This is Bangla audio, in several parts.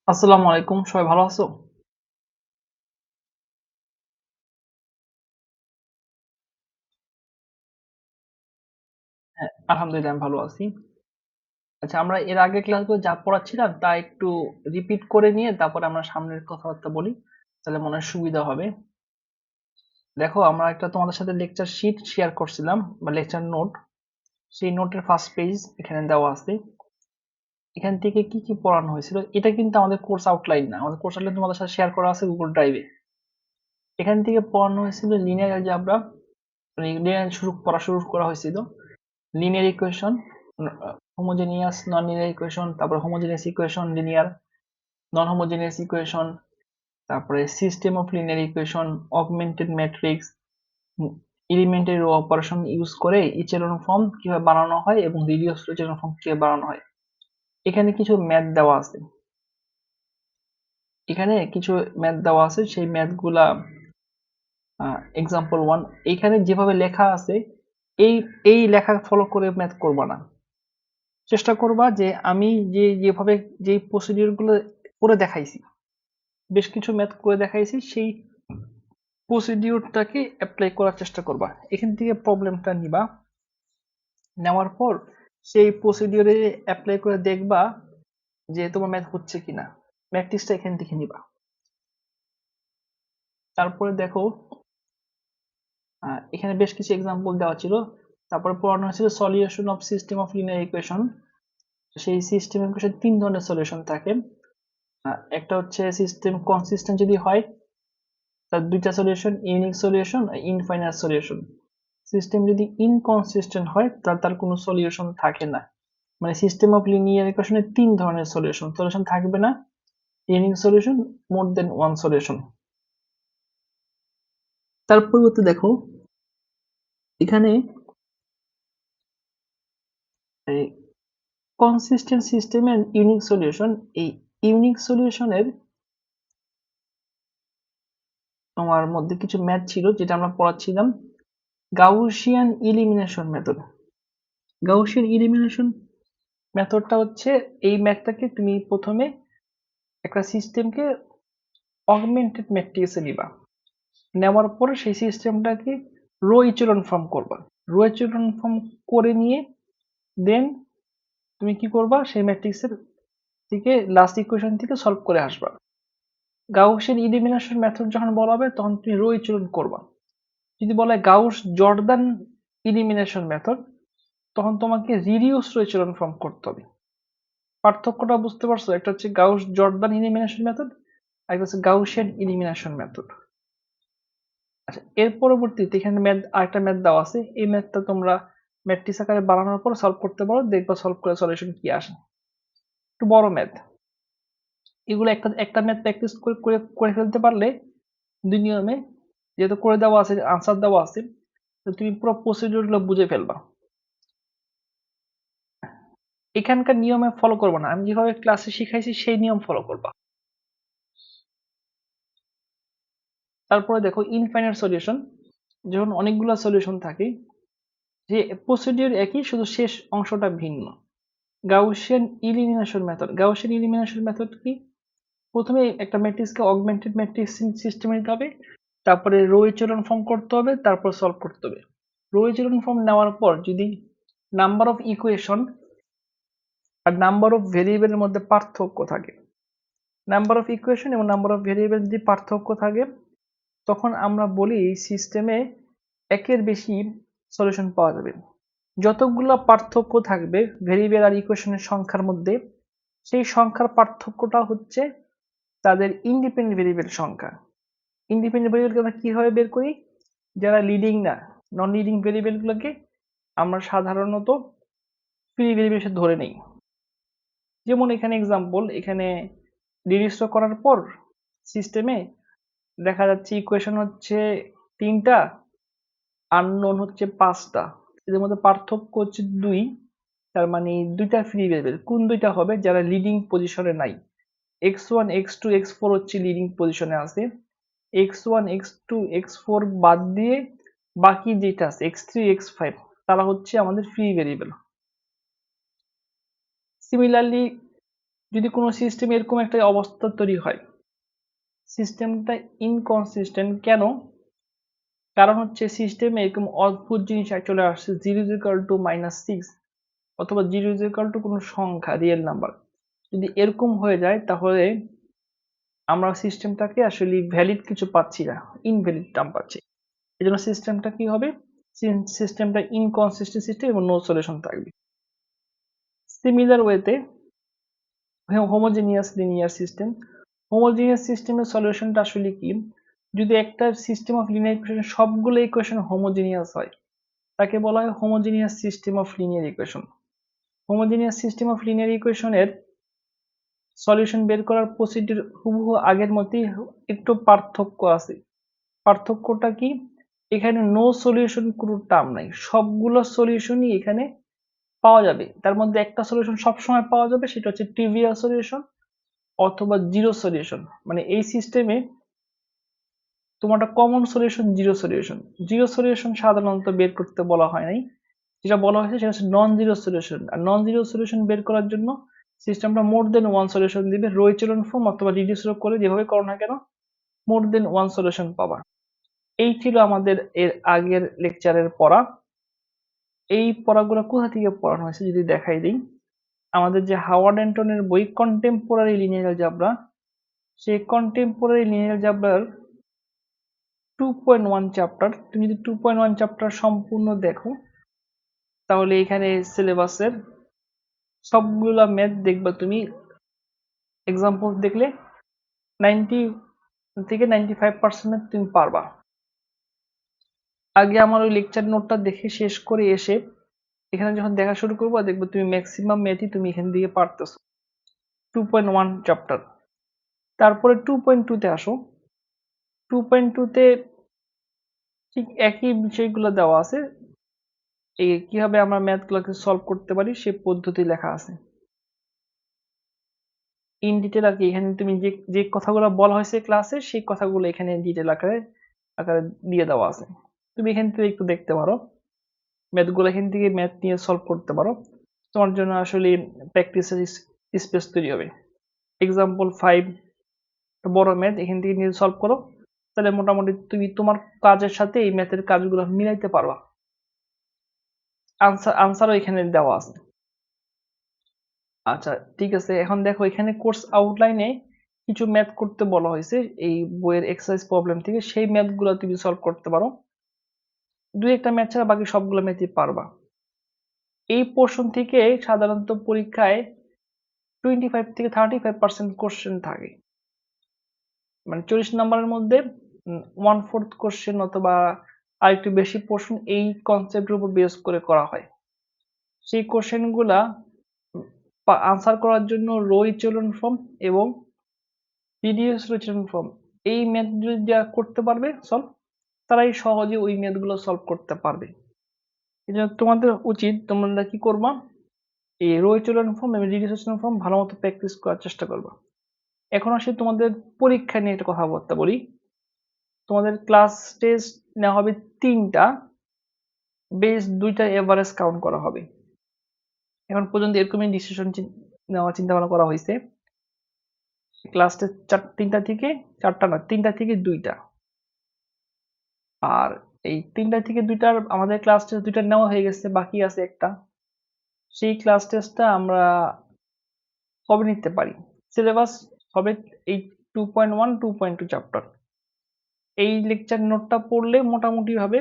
আসসালামু আলাইকুম, সবাই ভালো আছো? হ্যাঁ, আলহামদুলিল্লাহ আমি ভালো আছি। আচ্ছা, আমরা এর আগের ক্লাসগুলো যা পড়াচ্ছিলাম তা একটু রিপিট করে নিয়ে তারপরে আমরা সামনের কথাবার্তা বলি, তাহলে মনে হয় সুবিধা হবে। দেখো, আমরা একটা তোমাদের সাথে লেকচার শিট শেয়ার করছিলাম বা লেকচার নোট। সেই নোটের ফার্স্ট পেজ এখানে দেওয়া আছে। এখান থেকে কি কি পড়ানো হয়েছিল, এটা কিন্তু আমাদের কোর্স আউটলাইন না, আমাদের কোর্স আউটলাইন তোমাদের সাথে শেয়ার করা আছে গুগল ড্রাইভে। এখান থেকে পড়ানো হয়েছিল লিনিয়ার অ্যালজেব্রা, মানে লিনিয়ার পড়া শুরু করা হয়েছিল। Linear equation, homogeneous non linear equation, তারপর homogeneous equation, linear non homogeneous equation, তারপরে system of linear equation, augmented matrix, elementary row operation use করে ইচেলন ফর্ম কিভাবে বানানো হয় এবং রিডিউস ইচেলন ফর্ম কিভাবে বানানো হয়। এখানে কিছু ম্যাথ দেওয়া আছে। সেই ম্যাথ গুলা এক্সাম্পল ওয়ান। এখানে যেভাবে লেখা আছে এই এই লেখা ফলো করে ম্যাথ করবা না। চেষ্টা করবা যে আমি যেভাবে যেই প্রসিডিউর গুলো করে দেখাইছি, বেশ কিছু ম্যাথ করে দেখাইছি, সেই প্রসিডিউরটাকে অ্যাপ্লাই করার চেষ্টা করবা। এখান থেকে প্রবলেমটা নিবা, নেওয়ার পর সেই প্রসিডিউরে অ্যাপ্লাই করে দেখবা যে তোমার ম্যাথ হচ্ছে কিনা। ম্যাট্রিক্সটা এখান থেকে নিবা। তারপরে দেখো, এখানে বেশ কিছু এক্সাম্পল দেওয়া ছিল। তারপরে পড়ানো হয়েছিল solution of system of linear equation. সেই সিস্টেম ইকুয়েশন তিন ধরনের সলিউশন থাকে। একটা হচ্ছে সিস্টেম কনসিস্টেন্ট যদি হয়, তার দুইটা সলিউশন, ইউনিক সলিউশন আর ইনফাইনাইট সলিউশন। সিস্টেম যদি ইনকনসিস্টেন্ট হয় তাহলে তার কোনো সলিউশন থাকে না। মানে সিস্টেম অফ লিনিয়ার ইকুয়েশনে তিন ধরনের সলিউশন সলিউশন থাকবে না। Unique solution, more than one solution. তার পরিবর্তে দেখো, এখানে consistent system and unique solution, এই ইউনিক সলিউশনের তোমার মধ্যে কিছু ম্যাথ ছিল যেটা আমরা পড়াচ্ছিলাম, Gaussian elimination method. Gaussian elimination মেথডটা হচ্ছে, এই ম্যাথটাকে তুমি প্রথমে একটা সিস্টেমকে অগমেন্টেড ম্যাট্রিক্সে নিবা। নেওয়ার পরে সেই সিস্টেমটাকে রো ইচেলন ফর্ম করবা। রো ইচেলন ফর্ম করে নিয়ে দেন তুমি কি করবা, সেই ম্যাট্রিক্সের থেকে লাস্ট ইকুয়েশন থেকে সলভ করে আসবা। গাউসিয়ান ইলিমিনেশন মেথড যখন বলা হবে তখন তুমি রো ইচেলন করবা। যদি বলে গাউস জর্দান ইলিমিনেশন মেথড, তখন তোমাকে রিডিউস রো ইচেলন ফর্ম করতে হবে। পার্থক্যটা বুঝতে পারছো? একটা হচ্ছে গাউস জর্দান ইলিমিনেশন মেথড, আর একটা হচ্ছে গাউসিয়ান ইলিমিনেশন মেথড। আচ্ছা, এর পরবর্তীতে এখানে ম্যাথ, আরেকটা ম্যাথ দেওয়া আছে। এই ম্যাথটা তোমরা ম্যাট্রিক্স আকারে বানানোর পর সলভ করতে পারো, দেখবা সলভ করে সলিউশন কি আসে। একটু বড় ম্যাথ। এগুলো একটা একটা ম্যাথ প্র্যাকটিস করে করে করে ফেলতে পারলে দুই নিয়মে, যেহেতু করে দেওয়া আছে, আনসার দেওয়া আছে, তো তুমি পুরো প্রসিডিউর গুলো বুঝে ফেলবা। এখানকার নিয়মে ফলো করবো না, আমি যেভাবে ক্লাসে শিখাইছি সেই নিয়ম ফলো করবা। তারপরে দেখো ইনফাইনাইট সলিউশন, যখন অনেকগুলো সলিউশন থাকে, যে প্রসিডিউর একই, শুধু শেষ অংশটা ভিন্ন। Gaussian elimination method. Gaussian elimination method কি? প্রথমে একটা ম্যাট্রিক্সকে অগমেন্টেড ম্যাট্রিক্স সিস্টেমে নিতে হবে, তারপরে রো ইচেলন ফর্ম করতে হবে, তারপর সলভ করতে হবে। রো ইচেলন ফর্ম নেওয়ার পর যদি নাম্বার অফ ইকুয়েশন আর নাম্বার অফ ভেরিয়েবলের মধ্যে পার্থক্য থাকে, নাম্বার অফ ইকুয়েশন এবং নাম্বার অফ ভেরিয়েবল যদি পার্থক্য থাকে, তখন আমরা বলি এই সিস্টেমে একের বেশি সলিউশন পাওয়া যাবে। যতগুলো পার্থক্য থাকবে ভেরিয়েবল আর ইকুয়েশনের সংখ্যার মধ্যে, সেই সংখ্যার পার্থক্যটা হচ্ছে তাদের ইন্ডিপেন্ডেন্ট ভেরিয়েবল সংখ্যা। ইন্ডিপেন্ডেন্ট ভেরিয়েবলকে আমরা কিভাবে বের করি? যারা লিডিং না, নন লিডিং ভেরিয়েবল গুলোকে আমরা সাধারণত ফ্রি ভেরিয়েবল হিসেবে ধরে নেই। যেমন এখানে এক্সাম্পল, এখানে নির্দিষ্ট করার পর সিস্টেমে দেখা যাচ্ছে ইকুয়েশন হচ্ছে তিনটা, আননোন হচ্ছে পাঁচটা, এদের মধ্যে পার্থক্য হচ্ছে দুই। তার মানে দুইটা ফ্রি ভেরিয়েবল কোন দুইটা হবে? যারা লিডিং পজিশনে নাই। x1 x2 x4 হচ্ছে লিডিং পজিশনে আছে, x1 x2 x4 বাদ দিয়ে বাকি যেটা আছে x3 x5, তারা হচ্ছে আমাদের ফ্রি ভেরিয়েবল। সিমিলারলি যদি কোনো সিস্টেম এরকম একটা অবস্থা তৈরি হয়, সিস্টেমটা ইনকনসিস্টেন্ট কেন? কারণ হচ্ছে সিস্টেমে এরকম অদ্ভুত জিনিস চলে আসছে 0 = -6 অথবা 0 কোনো সংখ্যা রিয়েল নাম্বার। যদি এরকম হয়ে যায় তাহলে আমরা সিস্টেমটাকে আসলে ভ্যালিড কিছু পাচ্ছি না, ইনভ্যালিড টার্ম পাচ্ছি। এই জন্য সিস্টেমটা কি হবে? সিস্টেমটা ইনকনসিস্টেন্ট সিস্টেম এবং নো সলিউশন থাকবে। সিমিলার ওয়েতে হোমোজেনিয়াস লিনিয়ার সিস্টেম, হোমোজেনিয়াস সিস্টেমের সলিউশনটা আসলে কি? যদি একটা সিস্টেম অফ লিনিয়ার ইকুয়েশন সবগুলো ইকুয়েশন হোমোজেনিয়াস হয়, তাকে বলা হয় homogeneous system of linear equation. Homogeneous system of linear ইকুয়েশনের সলিউশন বের করার প্রসিডিউর হুবহু আগের মতোই, একটু পার্থক্য আছে। পার্থক্যটা কি? এখানে নো সলিউশন কোনো টার্ম নাই, সবগুলো সলিউশনই এখানে পাওয়া যাবে। তার মধ্যে একটা সলিউশন সবসময় পাওয়া যাবে, সেটা হচ্ছে ট্রিভিয়াল সলিউশন অথবা জিরো সলিউশন। মানে এই সিস্টেমে তোমার একটা common solution zero solution. Zero solution সাধারণত বের করতে বলা হয় নাই, যেটা বলা হয়েছে সেটা হচ্ছে নন জিরো সলিউশন। আর নন জিরো সলিউশন বের করার জন্য সিস্টেমটা মোর দেন ওয়ান সলিউশন দিবে, রো এচেলন ফর্ম অথবা রিডিউস রো করে যেভাবে করো না কেন মোর দেন ওয়ান সলিউশন পাবা। এই ছিল আমাদের এর আগের লেকচারের পড়া। এই পড়াগুলো কোথা থেকে পড়ানো হয়েছে যদি দেখাই দিই, আমাদের যে হাওয়ার্ড অ্যান্টনের বই কন্টেম্পোরারি লিনিয়ার অ্যালজেব্রা, সেই কন্টেম্পোরারি লিনিয়ার অ্যালজেব্রার 2.1 চ্যাপ্টার, তুমি যদি 2.1 চ্যাপ্টার সম্পূর্ণ দেখো তাহলে এখানে সিলেবাসের সবগুলা ম্যাথ দেখবা তুমি, এক্সাম্পল দেখলে 90 থেকে 95% তুমি পারবা। আগে আমার ওই লেকচার নোটটা দেখে শেষ করে এসে এখানে যখন দেখা শুরু করবো দেখবো তুমি ম্যাক্সিমাম ম্যাথই তুমি এখান দিয়ে পারতেছো। 2.1 চ্যাপ্টার, তারপরে 2.2 তে আসো। 2.2 তে ঠিক একই বিষয়গুলো দেওয়া আছে, এই কিভাবে আমরা ম্যাথগুলোকে সলভ করতে পারি সেই পদ্ধতি লেখা আছে ইন ডিটেল আর কি। এখানে তুমি যে যে কথাগুলো বলা হয়েছে ক্লাসে সেই কথাগুলো এখানে ডিটেল আকারে আকারে দিয়ে দেওয়া আছে। তুমি এখান থেকে একটু দেখতে পারো, ম্যাথগুলো এখান থেকে ম্যাথ নিয়ে সলভ করতে পারো। তোমার জন্য আসলে প্র্যাকটিসের স্পেস তৈরি হবে। এক্সাম্পল 5 বড় ম্যাথ এখান থেকে নিয়ে সলভ করো, তাহলে মোটামুটি তুমি তোমার কাজের সাথে এই ম্যাথের কাজগুলো মিলাইতে পারবা। আনসারও এখানে দেওয়া আছে। আচ্ছা ঠিক আছে, এখন দেখো এখানে কোর্স আউটলাইনে কিছু ম্যাথ করতে বলা হয়েছে এই বইয়ের এক্সারসাইজ প্রবলেম থেকে, সেই ম্যাথগুলো তুমি সলভ করতে পারো। দুই একটা ম্যাথ ছাড়া বাকি সবগুলো ম্যাথই পারবা। এই পোর্শন থেকে সাধারণত পরীক্ষায় 25 থেকে 35% কোশ্চেন থাকে, মানে 40 নম্বরের মধ্যে 1/4 কোশ্চেন অথবা আর একটু বেশি পোর্শন এই কনসেপ্টের উপর বেস করে করা হয়। সেই কোশ্চেন গুলা আনসার করার জন্য রো ইচেলন ফর্ম এবং রিডিউস রো ইচেলন ফর্ম এই ম্যাথ যদি যারা করতে পারবে সলভ, তারাই সহজে ওই ম্যাথ গুলো সলভ করতে পারবে। এই জন্য তোমাদের উচিত তোমরা কি করবা, এই রো ইচেলন ফর্ম এবং রিডিউস ইচেলন ফর্ম ভালো মতো প্র্যাকটিস করার চেষ্টা করবা। এখন আসি তোমাদের পরীক্ষা নিয়ে একটা কথাবার্তা বলি। তোমাদের ক্লাস টেস্ট নেওয়া হবে 3টা, বেস 2টা এভারেজ কাউন্ট করা হবে। এখন পর্যন্ত এরকমই ডিসিশন নেওয়ার চিন্তা ভাবনা করা হয়েছে। ক্লাস টেস্ট 3টা থেকে 4টা না, 3টা থেকে 2টা। আর এই 3টা থেকে 2টার আমাদের ক্লাস টেস্ট 2টা নেওয়া হয়ে গেছে, বাকি আছে একটা। সেই ক্লাস টেস্টটা আমরা কবে নিতে পারি? সিলেবাস হবে এই 2.1 2.2 চ্যাপ্টার। এই লেকচার নোটটা পড়লে মোটামুটি ভাবে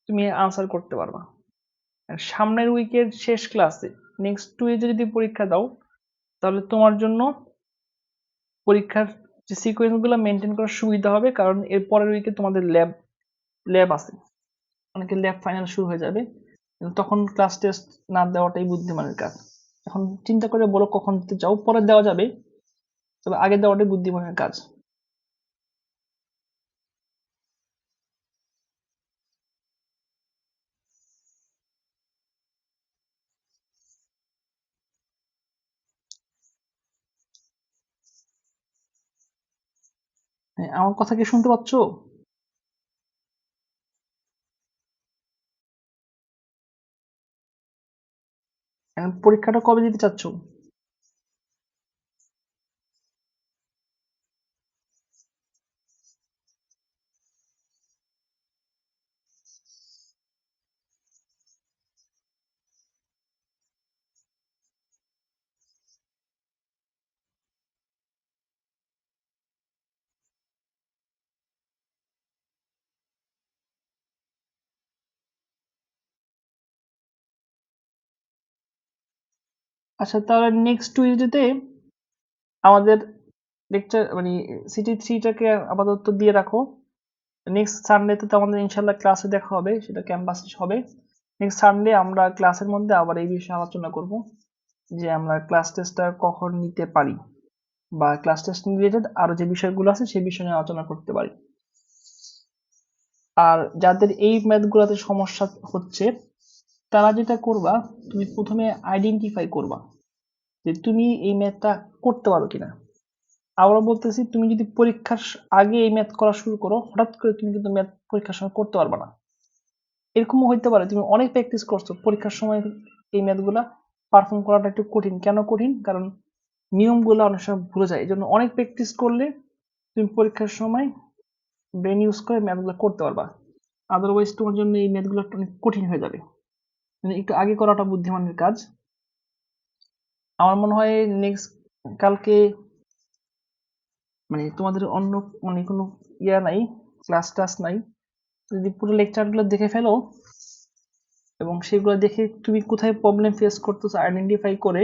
তুমি আনসার করতে পারবা। আর সামনের উইকের শেষ ক্লাসে নেক্সট উইকে যদি পরীক্ষা দাও তাহলে তোমার জন্য পরীক্ষার যে সিকোয়েন্স গুলো মেনটেন করার সুবিধা হবে, কারণ এর পরের উইকে তোমাদের ল্যাব আছে, অনেকের ল্যাব ফাইনাল শুরু হয়ে যাবে, তখন ক্লাস টেস্ট না দেওয়াটাই বুদ্ধিমানের কাজ। এখন চিন্তা করে বলো কখন দিতে চাও, পরে দেওয়া যাবে, তবে আগে দেওয়াটাই বুদ্ধিমানের কাজ। হ্যাঁ, আমার কথা কি শুনতে পাচ্ছো? এখন পরীক্ষাটা কবে দিতে চাচ্ছো? আচ্ছা, তাহলে নেক্সট টুইসডেতে আমাদের লেকচার মানে CT3টাকে আপাতত দিয়ে রাখো। নেক্সট সানডেতে তো আমাদের ইনশাল্লাহ ক্লাসে দেখা হবে, সেটা ক্যাম্পাসে হবে। নেক্সট সানডে আমরা ক্লাসের মধ্যে আবার এই বিষয়ে আলোচনা করব যে আমরা ক্লাস টেস্টটা কখন নিতে পারি, বা ক্লাস টেস্ট রিলেটেড আরো যে বিষয়গুলো আছে সেই বিষয় নিয়ে আলোচনা করতে পারি। আর যাদের এই ম্যাথগুলোতে সমস্যা হচ্ছে তারা যেটা করবা, তুমি প্রথমে আইডেন্টিফাই করবা যে তুমি এই ম্যাথটা করতে পারো কিনা। আবারও বলতেছি, তুমি যদি পরীক্ষার আগে এই ম্যাথ করা শুরু করো, হঠাৎ করে তুমি কিন্তু ম্যাথ পরীক্ষার সময় করতে পারবে না। এরকমও হইতে পারে তুমি অনেক প্র্যাকটিস করছো, পরীক্ষার সময় এই ম্যাথগুলা পারফর্ম করাটা একটু কঠিন। কেন কঠিন? কারণ নিয়মগুলো অনেক সময় ভুলে যায়। এই জন্য অনেক প্র্যাকটিস করলে তুমি পরীক্ষার সময় ব্রেন ইউজ করে ম্যাথগুলো করতে পারবা। আদারওয়াইজ তোমার জন্য এই ম্যাথগুলো অনেক কঠিন হয়ে যাবে। মানে একটু আগে করাটা বুদ্ধিমানের কাজ। আমার মনে হয় নেক্সট কালকে মানে তোমাদের অন্য মানে কোনো নাই, ক্লাস টাস নাই, যদি পুরো লেকচারগুলো দেখে ফেলো এবং সেগুলো দেখে তুমি কোথায় প্রবলেম ফেস করতেছো আইডেন্টিফাই করে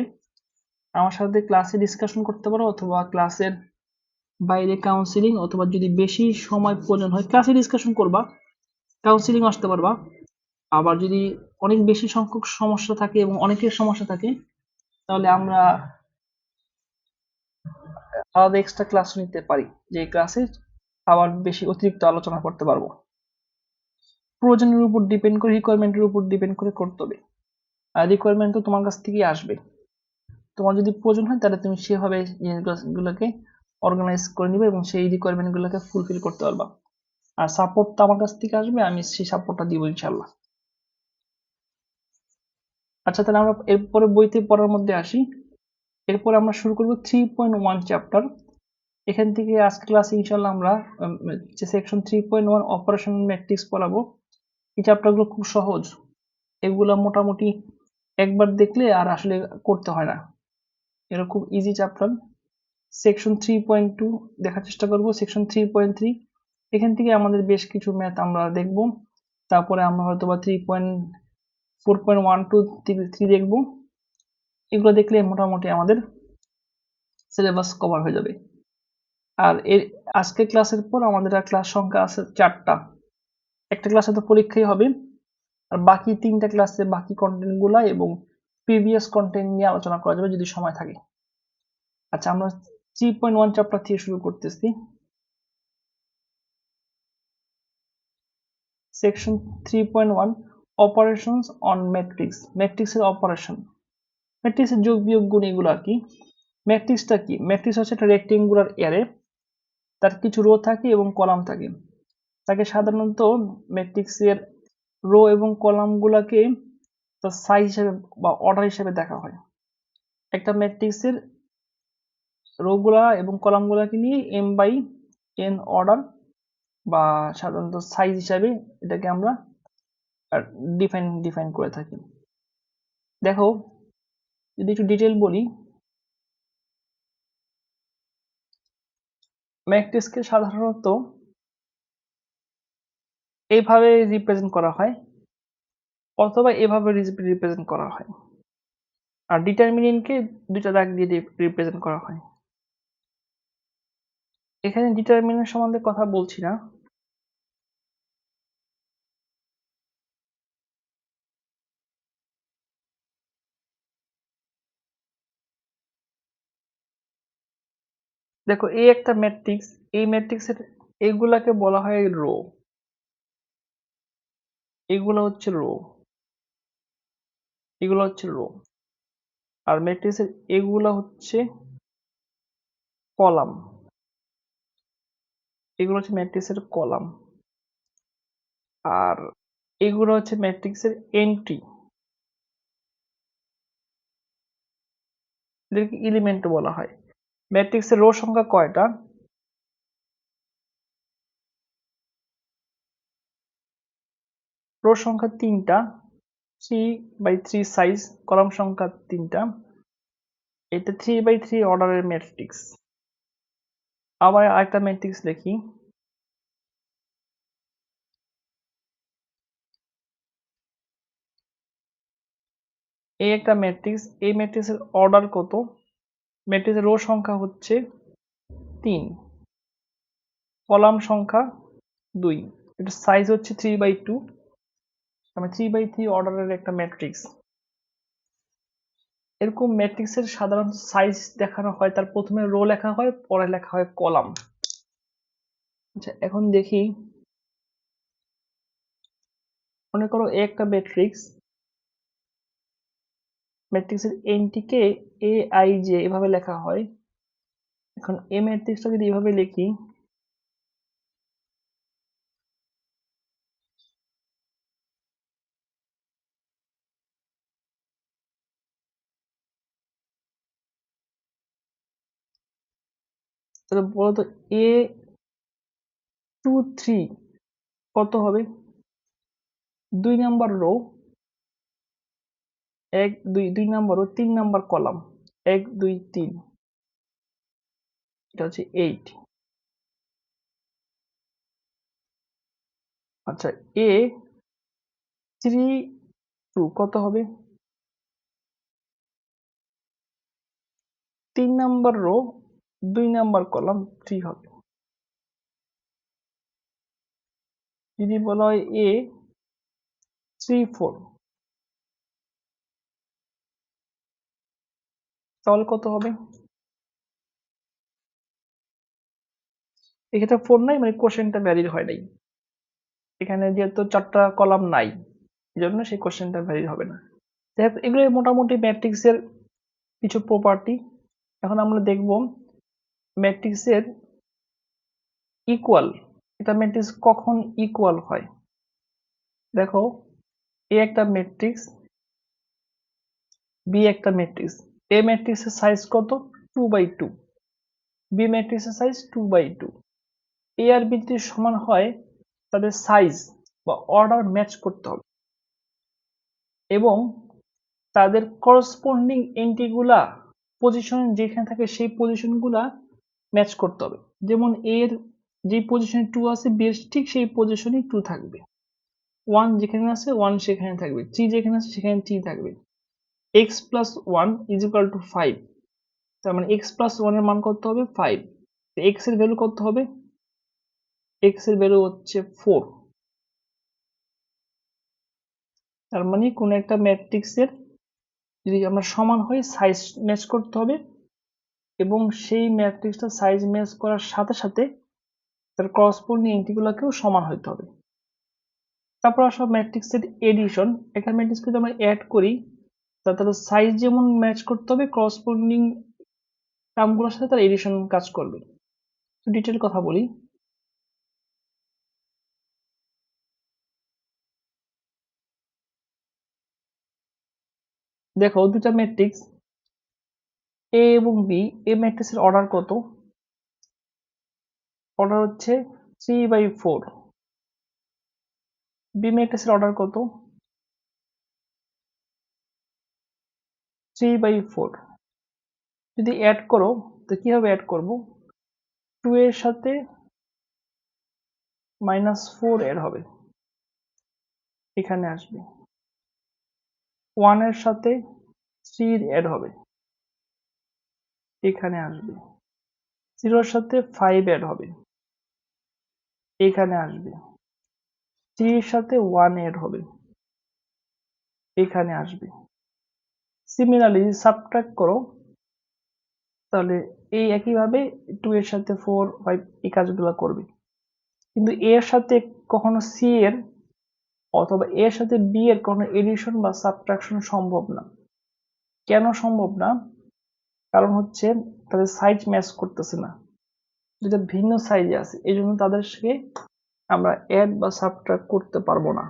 আমার সাথে ক্লাসে ডিসকাশন করতে পারো, অথবা ক্লাসের বাইরে কাউন্সিলিং, অথবা যদি বেশি সময় প্রয়োজন হয় ক্লাসে ডিসকাশন করবা, কাউন্সিলিং আসতে পারবা। আবার যদি অনেক বেশি সংখ্যক সমস্যা থাকে এবং অনেকের সমস্যা থাকে তাহলে আমরা আলাদা এক্সট্রা ক্লাস নিতে পারি, যে ক্লাসে আবার বেশি অতিরিক্ত আলোচনা করতে পারবো। প্রয়োজনের উপর ডিপেন্ড করে, রিকোয়ারমেন্টের উপর ডিপেন্ড করে করতে হবে। আর রিকোয়ারমেন্ট তো তোমার কাছ থেকেই আসবে। তোমার যদি প্রয়োজন হয় তাহলে তুমি সেভাবে জিনিসগুলোকে অর্গানাইজ করে নিবে এবং সেই রিকোয়ারমেন্ট গুলোকে ফুলফিল করতে পারবা। আর সাপোর্ট তো আমার কাছ থেকে আসবে, আমি সেই সাপোর্টটা দিব ইনশাল্লাহ। আচ্ছা, তাহলে আমরা এরপরে বইতে পড়ার মধ্যে আসি। এরপর আমরা শুরু করবো 3.1 চ্যাপ্টার। এখান থেকে আজকে ক্লাসে ইনশাল্লাহ আমরা যে সেকশন 3.1 অপারেশন ম্যাট্রিক্স পড়াবো। এই চ্যাপ্টারগুলো খুব সহজ, এগুলা মোটামুটি একবার দেখলে আর আসলে করতে হয় না, এরা খুব ইজি চ্যাপ্টার। সেকশন 3.2 দেখার চেষ্টা করব, সেকশন 3.3 এখান থেকে আমাদের বেশ কিছু ম্যাথ আমরা দেখব। তারপরে আমরা হয়তো বা 4.1 2 3 দেখব। এগুলো দেখলে মোটামুটি আমাদের সিলেবাস কভার হয়ে যাবে। আর এর আজকে ক্লাসের পর আমাদের ক্লাস সংখ্যা আছে 4টা। একটা ক্লাসে তো পরীক্ষাই হবে, আর বাকি 3টা ক্লাসে বাকি কন্টেন্ট গুলা এবং প্রিভিয়াস কন্টেন্ট নিয়ে আলোচনা করা যাবে যদি সময় থাকে। আচ্ছা, আমরা 3.1 চ্যাপ্টার থেকে শুরু করতেছি। Section 3.1 operations on matrix. ম্যাট্রিক্সের অপারেশন, ম্যাট্রিক্সের যোগ বিয়োগ গুণ এগুলো আর কি। ম্যাট্রিক্সটা কি? ম্যাট্রিক্স হচ্ছে একটা রেক্টেঙ্গুলার অ্যারে, তার কিছু রো থাকে এবং কলাম থাকে। তাকে সাধারণত ম্যাট্রিক্সের রো এবং কলাম গুলাকে তার সাইজ হিসেবে বা অর্ডার হিসেবে দেখা হয়। একটা ম্যাট্রিক্সের রো গুলা এবং কলাম গুলাকে নিয়ে m/n অর্ডার বা সাধারণত সাইজ হিসাবে এটাকে আমরা ডিফাইন করে থাকি। দেখো, যদি একটু ডিটেল বলি, ম্যাট্রিক্সকে সাধারণত এইভাবে রিপ্রেজেন্ট করা হয় অথবা এভাবে রিপ্রেজেন্ট করা হয়। আর ডিটারমিনেন্টকে দুইটা দাগ দিয়ে রিপ্রেজেন্ট করা হয়। এখানে ডিটারমিনেন্ট সম্বন্ধে কথা বলছি না, দেখো এই একটা ম্যাট্রিক্স, এই ম্যাট্রিক্সের এইগুলাকে বলা হয় রো, এগুলো হচ্ছে রো, এগুলো হচ্ছে রো। আর ম্যাট্রিক্সের এগুলা হচ্ছে কলাম, এগুলো হচ্ছে ম্যাট্রিক্সের কলাম। আর এগুলো হচ্ছে ম্যাট্রিক্সের এন্ট্রি, এদেরকে এলিমেন্ট বলা হয়। ম্যাট্রিক্সের রো সংখ্যা কয়টা? রো সংখ্যা 3টা, 3/3 সাইজ, কলাম সংখ্যা 3টা। এটা 3/3 অর্ডারের ম্যাট্রিক্স। আবার আরেকটা ম্যাট্রিক্স দেখি, এই একটা ম্যাট্রিক্স, এই ম্যাট্রিক্সের অর্ডার কত? ম্যাট্রিক্সের রো সংখ্যা হচ্ছে 3, কলাম সংখ্যা 2, এটার সাইজ হচ্ছে 3/2, মানে 3/3 অর্ডারের একটা ম্যাট্রিক্স। এরকম ম্যাট্রিক্সের সাধারণত সাইজ দেখানো হয়, তার প্রথমে রো লেখা হয়, পরে লেখা হয় কলাম। আচ্ছা, এখন দেখি, মনে করো একটা ম্যাট্রিক্স, ম্যাট্রিক্সের এন্ট্রিকে AIJ এভাবে লেখা হয়। এখন এই ম্যাট্রিক্সটা যদি এভাবে লিখি, তাহলে বলতো A23 কত হবে? 2 number rho, 1 2 2 number rho, 3 number column, 1 2 3, এটা হচ্ছে 8। আচ্ছা, A32 কত হবে? 3 নাম্বার রো, 2 নাম্বার কলাম, 3 হবে। যদি বলা হয় A34, তাহলে কত হবে? এক্ষেত্রে 4 নাই, মানে কোশ্চেনটা ভ্যালিড হয় নাই। এখানে যেহেতু 4টা কলাম নাই, এজন্য সেই কোশ্চেনটা ভ্যালিড হবে না। এগুলো মোটামুটি ম্যাট্রিক্সের কিছু প্রপার্টি। এখন আমরা দেখব ম্যাট্রিক্সের ইকুয়াল, এটা ম্যাট্রিক্স কখন ইকুয়াল হয়। দেখো, এ একটা ম্যাট্রিক্স, বি একটা ম্যাট্রিক্স। এ ম্যাট্রিক্সের সাইজ কত? 2/2। বি ম্যাট্রিক্সের সাইজ 2/2। এ আর বি যদি সমান হয়, তাদের সাইজ বা অর্ডার ম্যাচ করতে হবে এবং তাদের করসপন্ডিং এন্ট্রিগুলা পজিশন যেখানে থাকে সেই পজিশনগুলা ম্যাচ করতে হবে। যেমন এর যে পজিশনে 2 আছে, বি এর ঠিক সেই পজিশনে 2 থাকবে। 1 যেখানে আছে 1 সেখানে থাকবে, 3 যেখানে আছে সেখানে 3 থাকবে। x + 1 = 5, তার মানে x + 1 এর মান কত হবে? 5। x এর ভ্যালু কত হবে? x এর ভ্যালু হচ্ছে 4। তার মানে কোন একটা ম্যাট্রিক্সের যদি আমরা সমান হয়, সাইজ ম্যাচ করতে হবে এবং সেই ম্যাট্রিক্সটা সাইজ ম্যাচ করার সাথে সাথে তার করসপন্ডিং এন্ট্রিগুলোকেও সমান হতে হবে। তারপর আসো ম্যাট্রিক্সের এডিশন। একটা ম্যাট্রিক্স যদি আমরা অ্যাড করি, তাহলে সাইজ যেমন ম্যাচ করতে হবে, করসপন্ডিং টার্মগুলোর সাথে তার এডিশন কাজ করবে। ডিটেল কথা বলি। দেখো, দুটা ম্যাট্রিক্স এ এবং বি, এ ম্যাট্রিক্সের অর্ডার কত? অর্ডার হচ্ছে 3/4। বি ম্যাট্রিক্সের অর্ডার কত? 3/4। যদি অ্যাড করো, তো কিভাবে অ্যাড করব? 2 এর সাথে -4 এর হবে, এখানে আসবে। 1 এর সাথে 3 এর হবে, এখানে আসবে। 0 এর সাথে 5 এর হবে, এখানে আসবে। 3 এর সাথে 1 এর হবে, এখানে আসবে। সিমিলারলি যদি সাবট্রাক্ট করো, তাহলে এই একইভাবে 2 এর সাথে 4 5 এই কাজগুলো করবে। কিন্তু এ এর সাথে কখনো সি এর অথবা এ এর সাথে বি এর কোনো এডিশন বা সাবট্রাকশন সম্ভব না। কেন সম্ভব না? কারণ হচ্ছে তাদের সাইজ ম্যাচ করতেছে না, যেটা ভিন্ন সাইজে আছে, এই জন্য তাদেরকে আমরা অ্যাড বা সাবট্রাক্ট করতে পারবো না।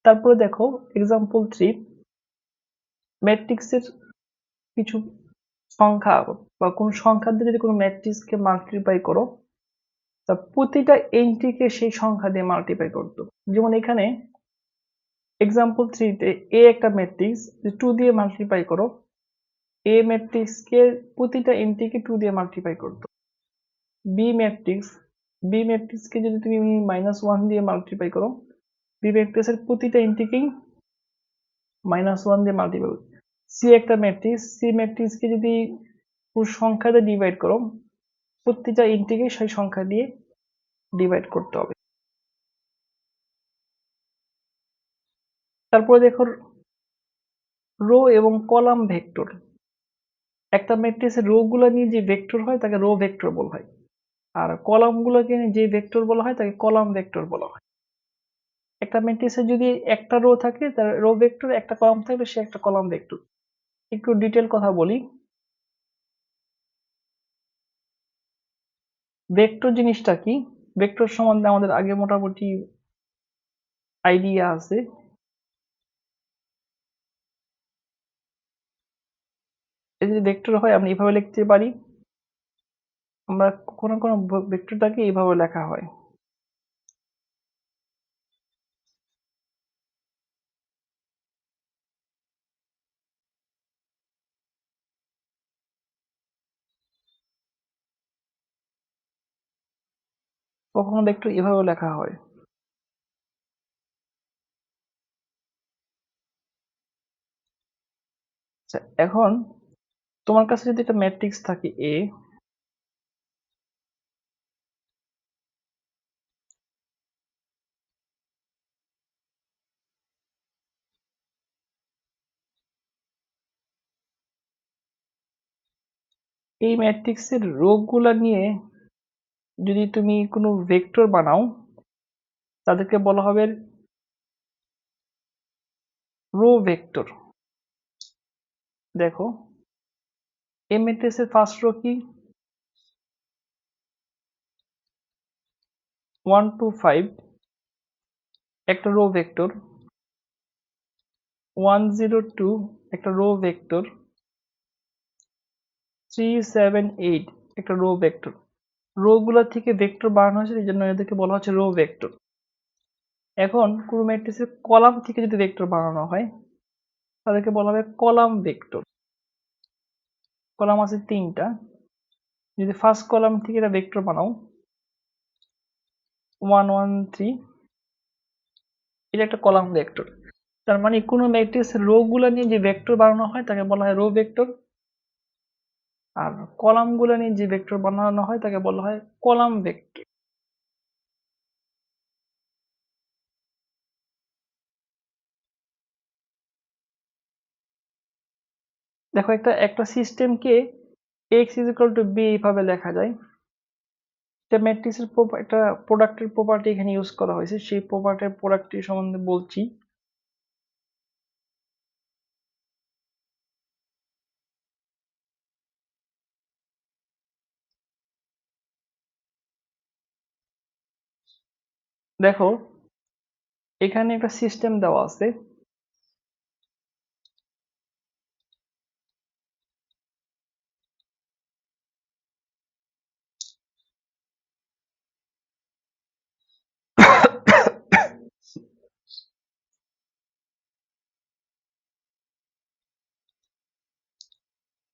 তারপরে দেখো এক্সাম্পল 3, ম্যাট্রিক্সের কিছু সংখ্যা বা কোন সংখ্যা দিয়ে যদি কোনো ম্যাট্রিক্সকে মাল্টিপ্লাই করো, তা প্রতিটা এন্ট্রিকে সেই সংখ্যা দিয়ে মাল্টিপ্লাই করতো। যেমন এখানে এক্সাম্পল 3 তে এ একটা ম্যাট্রিক্স, 2 দিয়ে মাল্টিপ্লাই করো, এ ম্যাট্রিক্সকে প্রতিটা এন্ট্রিকে 2 দিয়ে মাল্টিপ্লাই করতো। বি ম্যাট্রিক্স বি ম্যাট্রিক্সকে যদি তুমি -1 দিয়ে মাল্টিপ্লাই করো, বি ম্যাট্রিক্সের প্রতিটা ইন্টিকেই -1 দিয়ে মাল্টিপ্লাই করো। সি একটা ম্যাট্রিক্স, সি ম্যাট্রিক্সকে যদি পুরো সংখ্যা দিয়ে ডিভাইড করো, প্রতিটা ইন্টিকেই সেই সংখ্যা দিয়ে ডিভাইড করতে হবে। তারপরে দেখো রো এবং কলাম ভেক্টর। একটা ম্যাট্রিক্সের রো গুলো নিয়ে যে ভেক্টর হয় তাকে রো ভেক্টর বলা হয়, আর কলাম গুলোকে নিয়ে যে ভেক্টর বলা হয় তাকে কলাম ভেক্টর বলা হয়। একটা ম্যাট্রিক্সে যদি একটা রো থাকে তার রো ভেক্টর, একটা কলাম থাকলে সে একটা কলাম ভেক্টর। একটু ডিটেল কথা বলি। ভেক্টর জিনিসটা কি, ভেক্টর সম্বন্ধে আমাদের আগে মোটামুটি আইডিয়া আছে। এই যে ভেক্টর হয় আমরা এইভাবে লিখতে পারি, আমরা কোনো কোনো ভেক্টরটাকে এইভাবে লেখা হয়। কখনো ভেক্টর এভাবে লেখা হয়। আচ্ছা, এখন তোমার কাছে যদি একটা ম্যাট্রিক্স থাকে এ, এই ম্যাট্রিক্সের রো গুলা নিয়ে যদি তুমি কোনো ভেক্টর বানাও, তাদেরকে বলা হবে রো ভেক্টর। দেখো এই ম্যাট্রিক্সের ফার্স্ট রো কি, 1 2 5 একটা রো ভেক্টর, 1 0 2 একটা রো ভেক্টর, 3 7 8 একটা রো ভেক্টর। রো গুলা থেকে ভেক্টর বানানো হয়েছে, এই জন্য এদেরকে বলা হচ্ছে রো ভেক্টর। এখন কোনো ম্যাট্রিক্সের কলাম থেকে যদি ভেক্টর বানানো হয় তাদেরকে বলা হবে কলাম ভেক্টর। কলাম আছে তিনটা, যদি ফার্স্ট কলাম থেকে এটা ভেক্টর বানাও 1 1 3, এটা একটা কলাম ভেক্টর। তার মানে কোনো ম্যাট্রিক্সের রো গুলা নিয়ে যে ভেক্টর বানানো হয় তাকে বলা হয় রো ভেক্টর, আর কলাম গুলা নিয়ে যে ভেক্টর বানানো হয় তাকে বলা হয় কলাম ভেক্টর। দেখো একটা একটা সিস্টেমকে X is equal to B এইভাবে লেখা যায়। একটা ম্যাট্রিক্সের একটা প্রোডাক্টের প্রপার্টি এখানে ইউজ করা হয়েছে, সেই প্রপার্টির প্রোডাক্টটি সম্বন্ধে বলছি। দেখো এখানে একটা সিস্টেম দেওয়া আছে,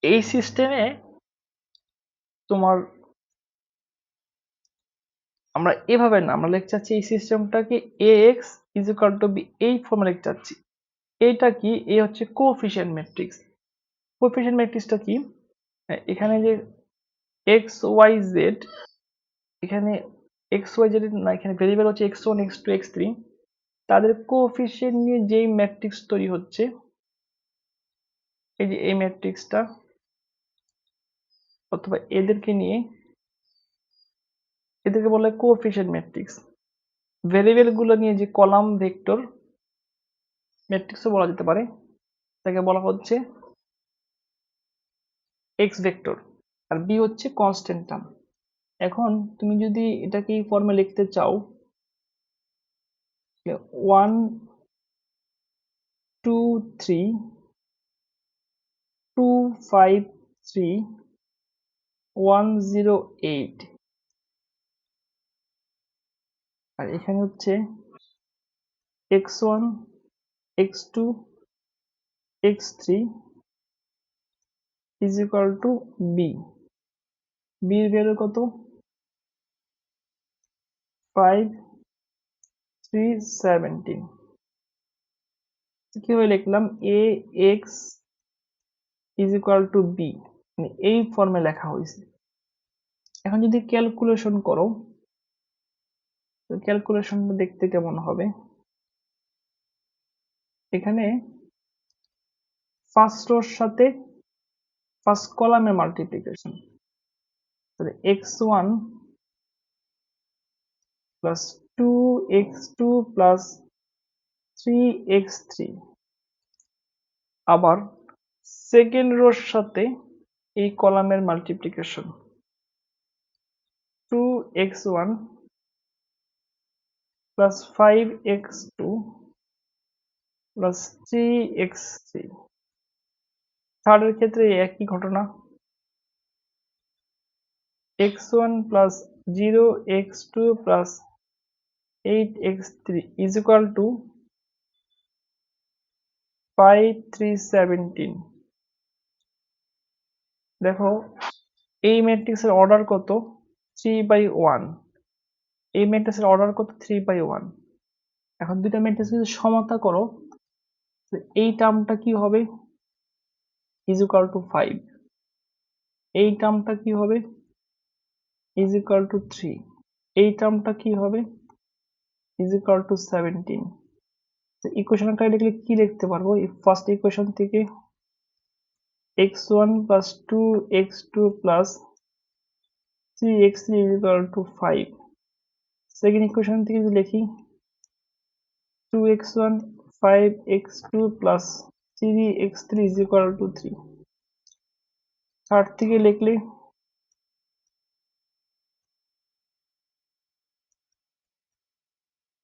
এই সিস্টেমে তোমার আমরা এভাবে না, আমরা লিখতে চাচ্ছি এই সিস্টেমটাকে A X is equal to B এই ফর্মে লিখতে চাচ্ছি। এটা কি, এ হচ্ছে কোএফিসিয়েন্ট ম্যাট্রিক্স। কোএফিসিয়েন্ট ম্যাট্রিক্সটা কি, এখানে যে এক্স ওয়াই জেড, এখানে এক্স ওয়াই জেড না, এখানে ভেরিয়েবল হচ্ছে X one X two X three, তাদের কোএফিসিয়েন্ট নিয়ে যেই ম্যাট্রিক্স তৈরি হচ্ছে, এই যে এই ম্যাট্রিক্সটা অথবা এদেরকে নিয়ে, এদেরকে বলা হয় কোএফিসিয়েন্ট ম্যাট্রিক্স। ভেরিয়েবল গুলো নিয়ে যে কলাম ভেক্টর ম্যাট্রিক্সও বলা যেতে পারে, তাকে বলা হচ্ছে এক্স ভেক্টর, আর বি হচ্ছে কনস্ট্যান্ট টার্ম। এখন তুমি যদি এটাকে এই ফর্মে লিখতে চাও, 1 2 3 2 5 3 1 0 8, আর এখানে হচ্ছে x1 x2 x3 is equal to b। b এর ভ্যালু কত, 5 3 17 কিভাবে লিখলাম a x is equal to b, মানে এই ফর্মে লেখা হয়েছে। এখন যদি ক্যালকুলেশন করো, তো ক্যালকুলেশনটা দেখতে কেমন হবে? এখানে ফার্স্ট রোর সাথে ফার্স্ট কলামের মাল্টিপ্লিকেশন, তাহলে x1 plus 2x2 plus 3x3, আবার সেকেন্ড রোর সাথে এই কলামের multiplication 2x1 plus 5x2 plus 3x3। থার্ডের ক্ষেত্রে একই ঘটনা, x1 plus 0x2 plus 8x3 is equal to 5 3 17। দেখো এই ম্যাট্রিক্সের অর্ডার কত? 3/1। এই ম্যাট্রিক্সের অর্ডার কত? 3/1। এখন দুইটা ম্যাট্রিক্স যদি সমতা করো, এই টার্মটা কি হবে? Is equal two 5। এই টার্মটা কি হবে? Is equal two 3। এই টার্মটা কি হবে? Is equal two 17। ইকুয়েশনটা লিখলে কি লিখতে পারবো? ফার্স্ট ইকুয়েশন থেকে x1 plus 2x2 plus 3x3 is equal to 5। Second equation থেকে যদি লিখি 2x1 5x2 plus 3x3 is equal to 3। Third থেকে লিখলে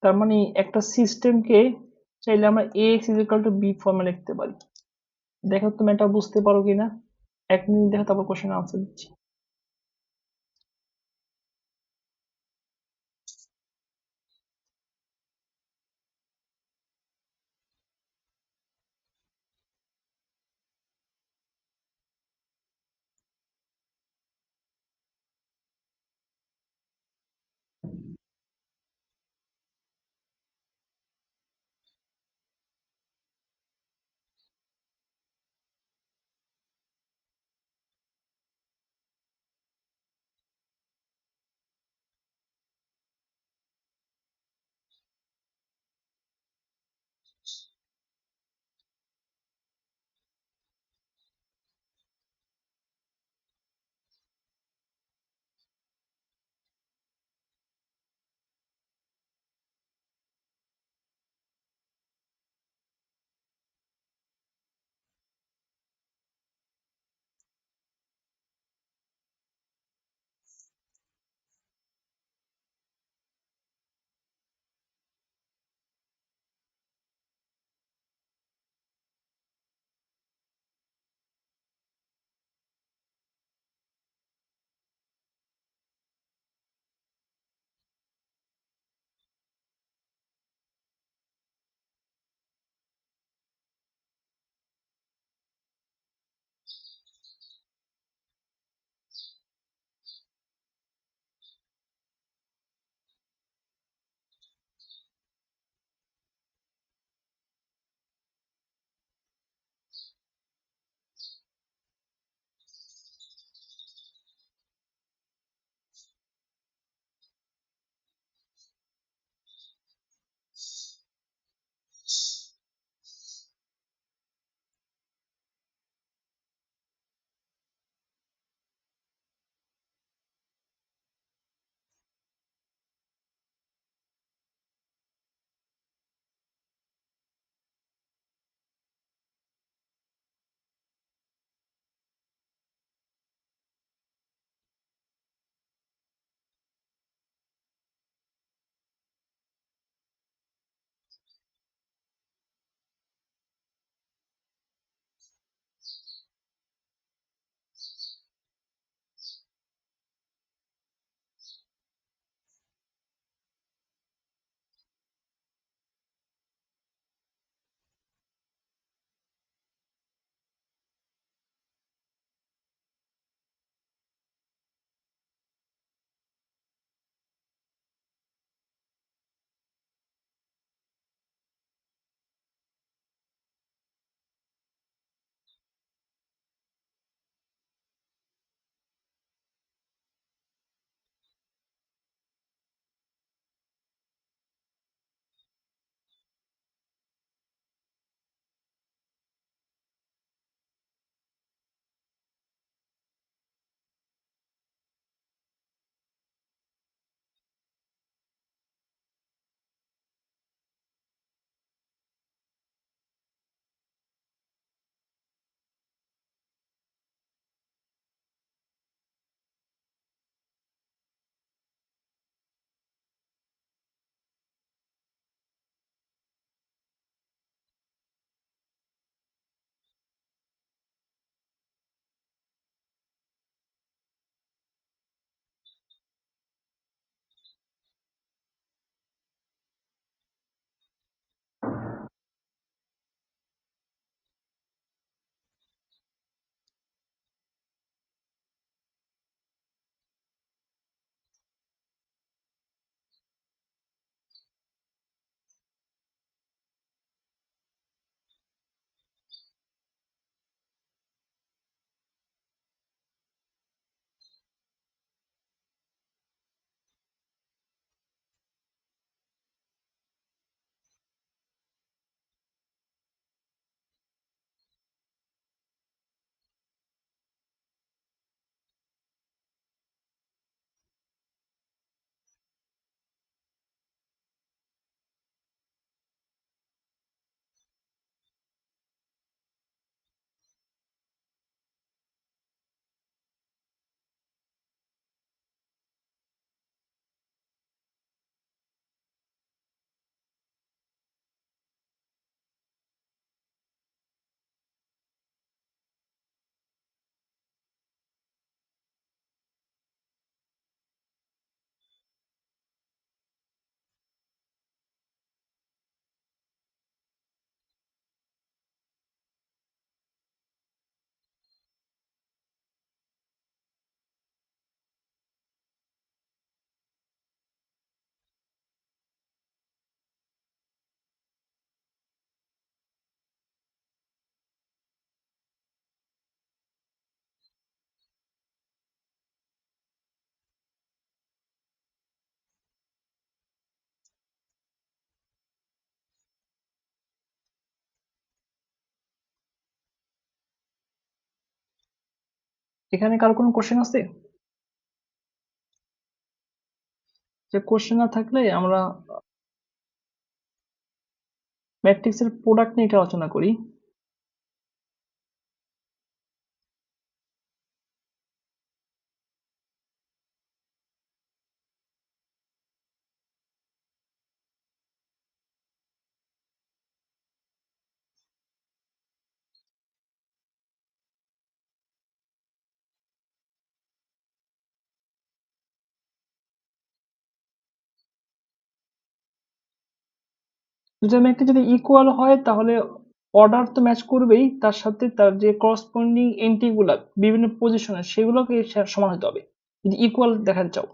তার মানে একটা সিস্টেমকে চাইলে আমরা ax is equal to b ফর্মে লিখতে পারি। দেখো তুমি এটা বুঝতে পারো কিনা, 1 মিনিট দেখো, তারপর কোশ্চেন আনসার দিচ্ছি। এখানে কারো কোনো কোশ্চেন আছে? যে কোশ্চেন না থাকলে আমরা ম্যাট্রিক্সের প্রোডাক্ট নিয়ে একটু আলোচনা করি। দুটো ম্যাট্রিক্স যদি ইকুয়াল হয় তাহলে অর্ডার তো ম্যাচ করবেই, তার সাথে তার যে করসপন্ডিং এন্ট্রি গুলা বিভিন্ন পজিশনে সেগুলোকে সমান হতে হবে যদি ইকুয়াল দেখাতে চাও।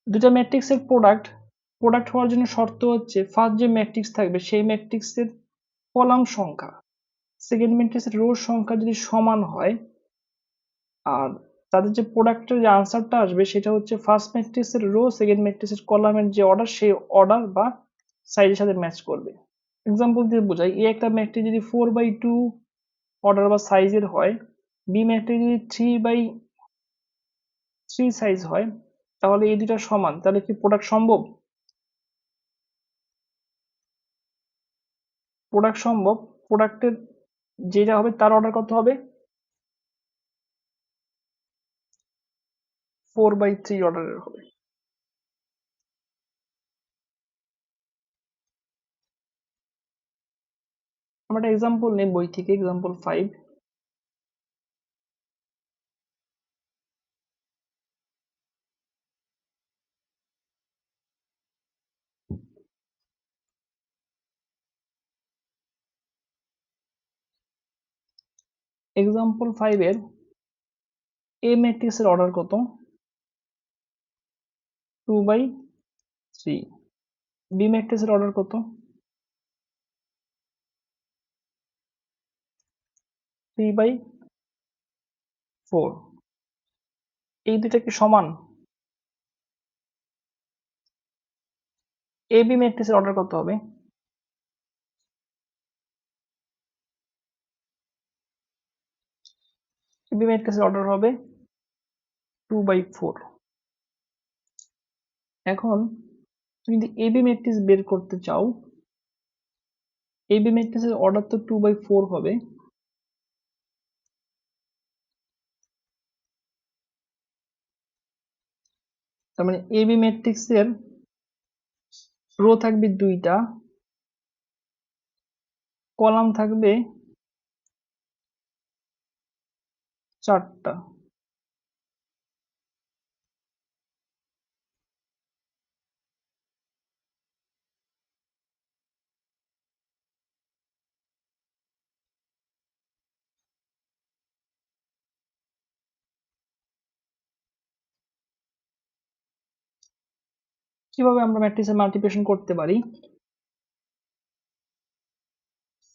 দুটো ম্যাট্রিক্সের প্রোডাক্ট হওয়ার জন্য শর্ত হচ্ছে ফার্স্ট যে ম্যাট্রিক্স থাকবে সেই ম্যাট্রিক্সের কলাম সংখ্যা সেকেন্ড ম্যাট্রিক্সের রো সংখ্যা যদি সমান হয়, আর তাদের যে প্রোডাক্টের যে আনসারটা আসবে সেটা হচ্ছে ফার্স্ট ম্যাট্রিক্সের রো সেকেন্ড ম্যাট্রিক্সের কলামের যে অর্ডার সেই অর্ডার বা সাইজের সাথে ম্যাচ করবে। এক্সাম্পল দিয়ে বোঝাই, এই একটা ম্যাট্রিক্স যদি 4/2 অর্ডার বা সাইজের হয়, বি ম্যাট্রিক্স যদি 3/3 সাইজ হয়, তাহলে এই দুটা সমান, তাহলে কি প্রোডাক্ট সম্ভব? প্রোডাক্ট সম্ভব। প্রোডাক্টের যেটা হবে তার অর্ডার কত হবে? 4/3 অর্ডারের হবে। আমরা একটা এক্সাম্পল নেই বই থেকে, এক্সাম্পল 5। এক্সাম্পল 5 এর এ ম্যাট্রিক্সের অর্ডার কত? 2/3। বি ম্যাট্রিক্সের অর্ডার কত? 3/4। এই দুটা কি সমান? এ বি ম্যাট্রিক্সের অর্ডার কত হবে? এ বি ম্যাট্রিক্সের অর্ডার হবে 2/4। এখন তুমি যদি এ বি ম্যাট্রিক্স বের করতে চাও, এ বি ম্যাট্রিক্সের অর্ডার তো 2/4 হবে। তার মানে এ বি ম্যাট্রিক্সের রো থাকবে 2টা, কলাম থাকবে 4টা। কিভাবে আমরা ম্যাট্রিক্সের মাল্টিপ্লিকেশন করতে পারি?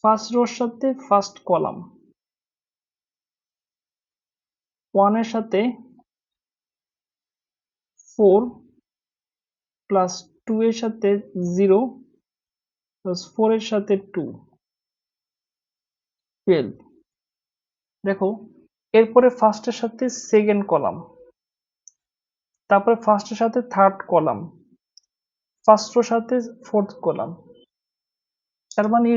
ফার্স্ট রোর সাথে ফার্স্ট কলাম, 1 এর সাথে 4 প্লাস 2 এর সাথে 0 প্লাস 4 এর সাথে 2, 12। দেখো, এরপরে ফার্স্টের সাথে সেকেন্ড কলাম, তারপরে ফার্স্টের সাথে থার্ড কলাম, ফার্স্টের সাথে ফোর্থ কলাম। তার মানে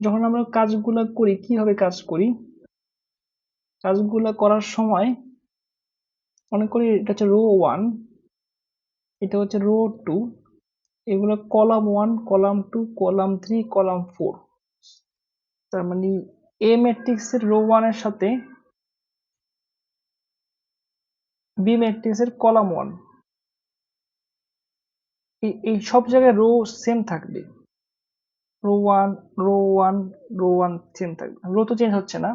যখন আমরা কাজগুলা করি, কিভাবে কাজ করি? কাজগুলা করার সময় মনে করি এটা হচ্ছে রো 1, এটা হচ্ছে রো 2, এগুলো কলাম 1, কলাম 2, কলাম 3, কলাম 4। তার মানে এ ম্যাট্রিক্সের রো 1 এর সাথে বি ম্যাট্রিক্সের কলাম 1, এই সব জায়গায় রো সেম থাকবে। রো 1, রো 1, রো 1 সেম থাকবে, রো তো চেঞ্জ হচ্ছে না।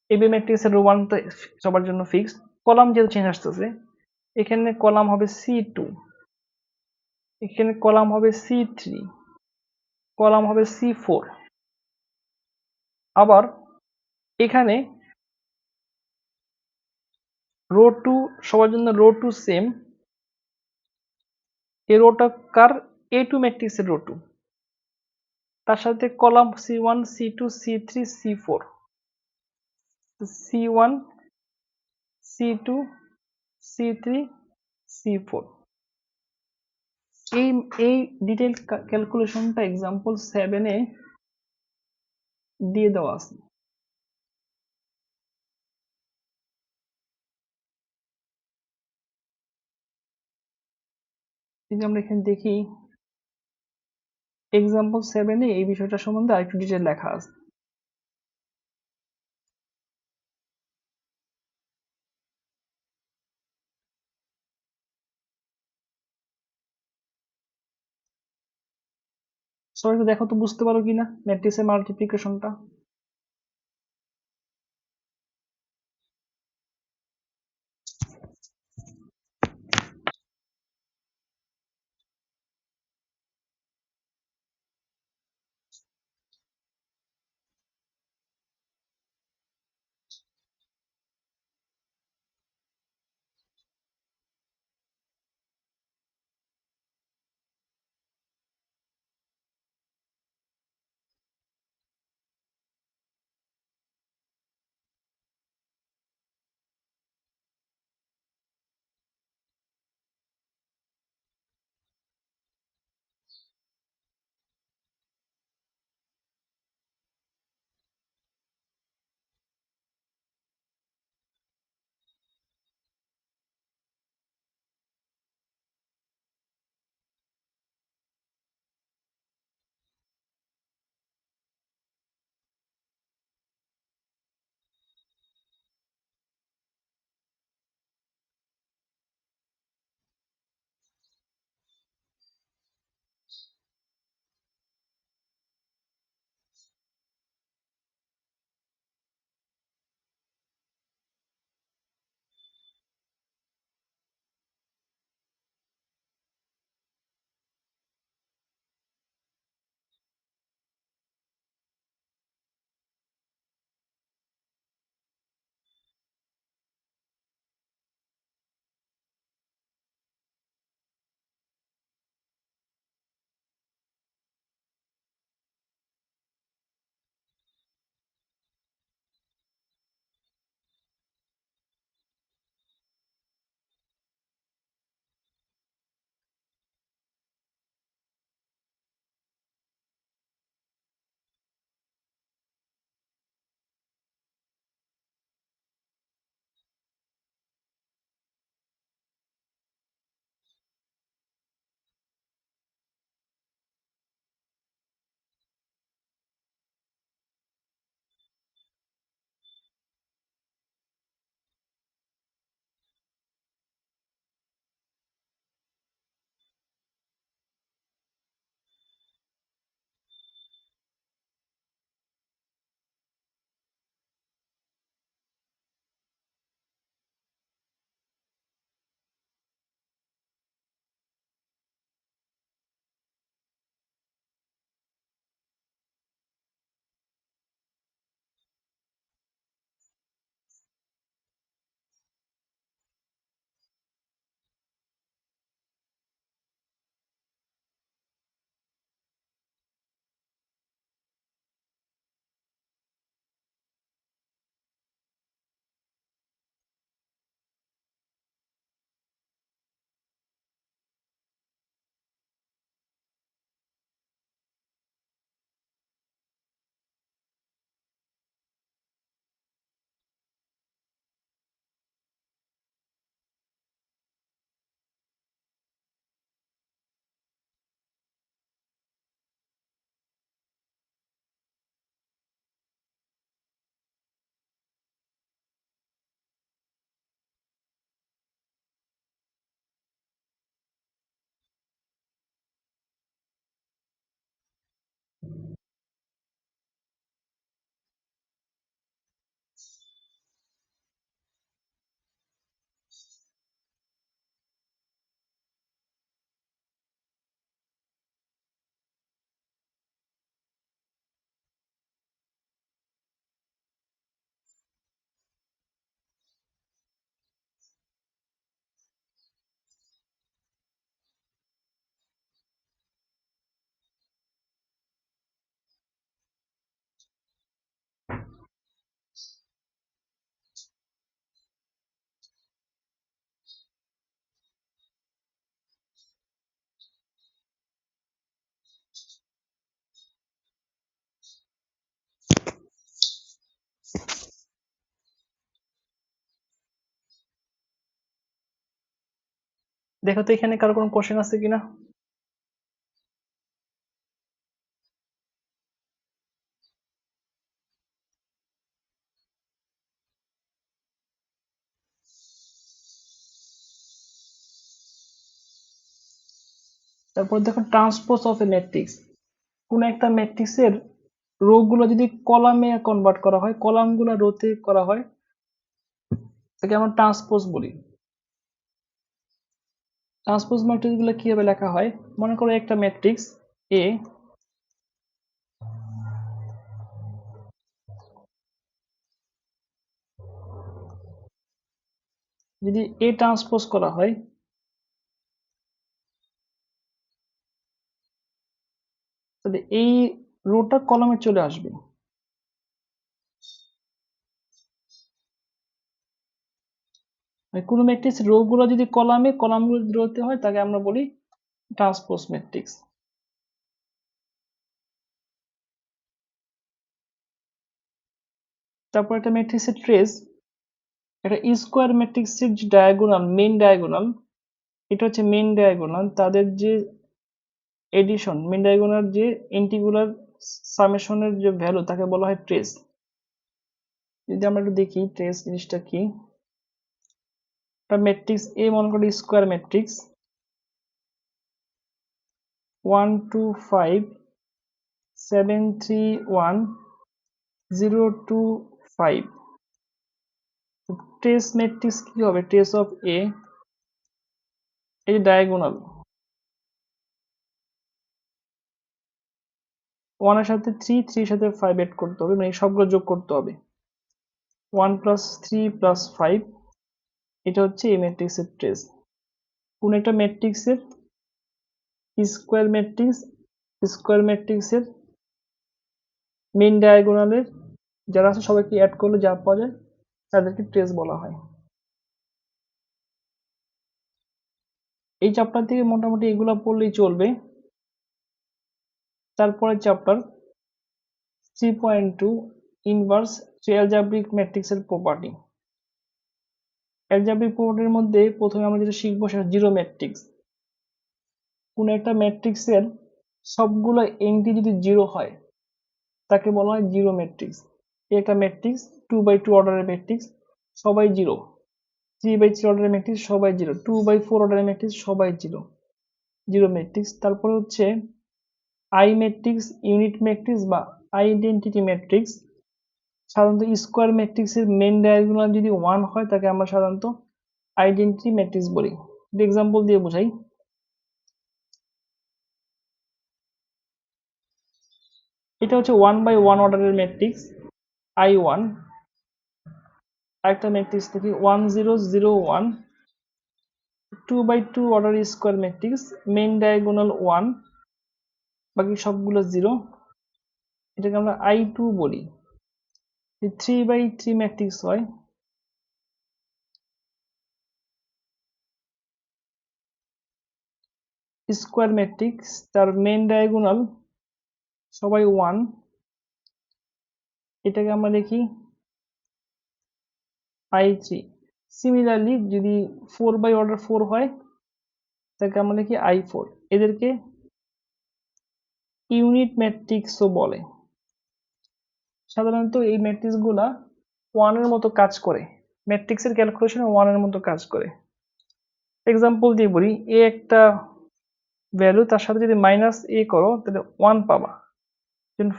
এ বি ম্যাট্রিক্সের রো 1 তো সবার জন্য ফিক্সড। কলাম যেহেতু চেঞ্জ আসতেছে, এখানে কলাম হবে C2, এখানে কলাম হবে C3, কলাম হবে C4। আবার এখানে রো 2 সবার জন্য রো 2 সেম, এই রোটা কার? A2 ম্যাট্রিক্সের রো 2, তার সাথে column C1, C2, C3, C4। C1, C2, C3, C4। এই এই ডিটেইল ক্যালকুলেশনটা এক্সাম্পল 7 এ দিয়ে দেওয়া আছে। যদি আমরা এখানে দেখি এক্সাম্পল 7 এ এই বিষয়টা সম্বন্ধে আরেকটু ডিটেইল লেখা আছে। সবাই একটু দেখো তো বুঝতে পারো কিনা ম্যাট্রিক্সের মাল্টিপ্লিকেশনটা। দেখো তো এখানে কারো কোনো কোশ্চেন আছে কিনা। তারপর দেখো ট্রান্সপোজ অফ এ ম্যাট্রিক্স, কোন একটা ম্যাট্রিক্সের রো গুলো যদি কলামে কনভার্ট করা হয়, কলাম গুলো রোতে করা হয়, তাকে আমরা ট্রান্সপোজ বলি। ট্রান্সপোজ ম্যাট্রিক্স গুলো কিভাবে লেখা হয়, মনে করো একটা ম্যাট্রিক্স এ, যদি এ ট্রান্সপোজ করা হয়, তাহলে এই রোটা কলামে চলে আসবে। মানে কোনো ম্যাট্রিক্স রো গুলো যদি কলামগুলো যদি রোতে হয়, তাকে আমরা বলি ট্রান্সপোজ ম্যাট্রিক্স। তারপর একটা ম্যাট্রিক্সের ট্রেস, একটা স্কোয়ার ম্যাট্রিক্সের যে ডায়াগোনাল, মেইন ডায়াগোনাল, এটা হচ্ছে মেইন ডায়াগোনাল, তাদের যে এডিশন, মেইন ডায়াগোনাল যে ইন্টিগ্রাল সামেশনের যে ভ্যালু, তাকে বলা হয় ট্রেস। যদি আমরা একটু দেখি ট্রেস জিনিসটা কি। একটা ম্যাট্রিক্স এ মনে করি স্কোয়ার ম্যাট্রিক্স 1 2 5 7 3 1 0 2 5। ট্রেস ম্যাট্রিক্স কি হবে, ট্রেস অফ এ, এই ডায়াগোনাল 1 এর সাথে 3, 3 এর সাথে 5 এড করতে হবে, মানে সবগুলো যোগ করতে হবে। 1 প্লাস 3 প্লাস 5, এটা হচ্ছে এই ম্যাট্রিক্সের ট্রেস। কোন একটা ম্যাট্রিক্সের স্কোয়ার ম্যাট্রিক্সের মেইন ডায়াগোনালের যারা আছে সবাইকে অ্যাড করলে যা পাওয়া যায় তাদেরকে ট্রেস বলা হয়। এই চ্যাপ্টার থেকে মোটামুটি এগুলো পড়লেই চলবে। তারপরে চ্যাপ্টার 3.2 ইনভার্স অ্যালজেব্রিক ম্যাট্রিক্সের প্রপার্টি। অ্যালজেব্রিক প্রপার্টির মধ্যে প্রথমে আমরা যেটা শিখবো সেটা জিরো ম্যাট্রিক্স। কোন একটা ম্যাট্রিক্সের সবগুলো এন্ট্রি যদি জিরো হয়, তাকে বলা হয় জিরো ম্যাট্রিক্স। একটা ম্যাট্রিক্স 2/2 অর্ডারের ম্যাট্রিক্স, সবাই জিরো। 3/3 অর্ডারের ম্যাট্রিক্স সবাই জিরো। 2/4 অর্ডারের ম্যাট্রিক্স সবাই জিরো, জিরো ম্যাট্রিক্স। তারপরে হচ্ছে আই ম্যাট্রিক্স, ইউনিট ম্যাট্রিক্স বা আইডেন্টিটি ম্যাট্রিক্স। সাধারণত স্কোয়ার ম্যাট্রিক্সের মেন ডায়াগোনাল যদি 1 হয়, তাকে আমরা সাধারণত আইডেন্টিটি ম্যাট্রিক্স বলি। এক্সাম্পল দিয়ে বোঝাই। এটা হচ্ছে 1/1 অর্ডারের ম্যাট্রিক্স I1। আরেকটা ম্যাট্রিক্স থেকে 1 0 0 1, 2/2 order square matrix, main diagonal 1, বাকি সবগুলো জিরো, এটাকে আমরা I2 বলি। 3/3 ম্যাট্রিক্স হয়, স্কোয়ার ম্যাট্রিক্স, তার মেইন ডায়াগোনাল সবাই 1, এটাকে আমরা লিখি I3। সিমিলারলি যদি 4/অর্ডার 4 হয়, তাকে আমরা লিখি I4। এদেরকে ইউনিট ম্যাট্রিক্সও বলে। সাধারণত এই ম্যাট্রিক্স গুলা 1 এর মতো কাজ করে, ম্যাট্রিক্সের ক্যালকুলেশনে 1 এর মতো কাজ করে। এক্সাম্পল দিয়ে বলি, এ একটা ভ্যালু, তার সাথে যদি মাইনাস এ করো তাহলে 1 পাবা।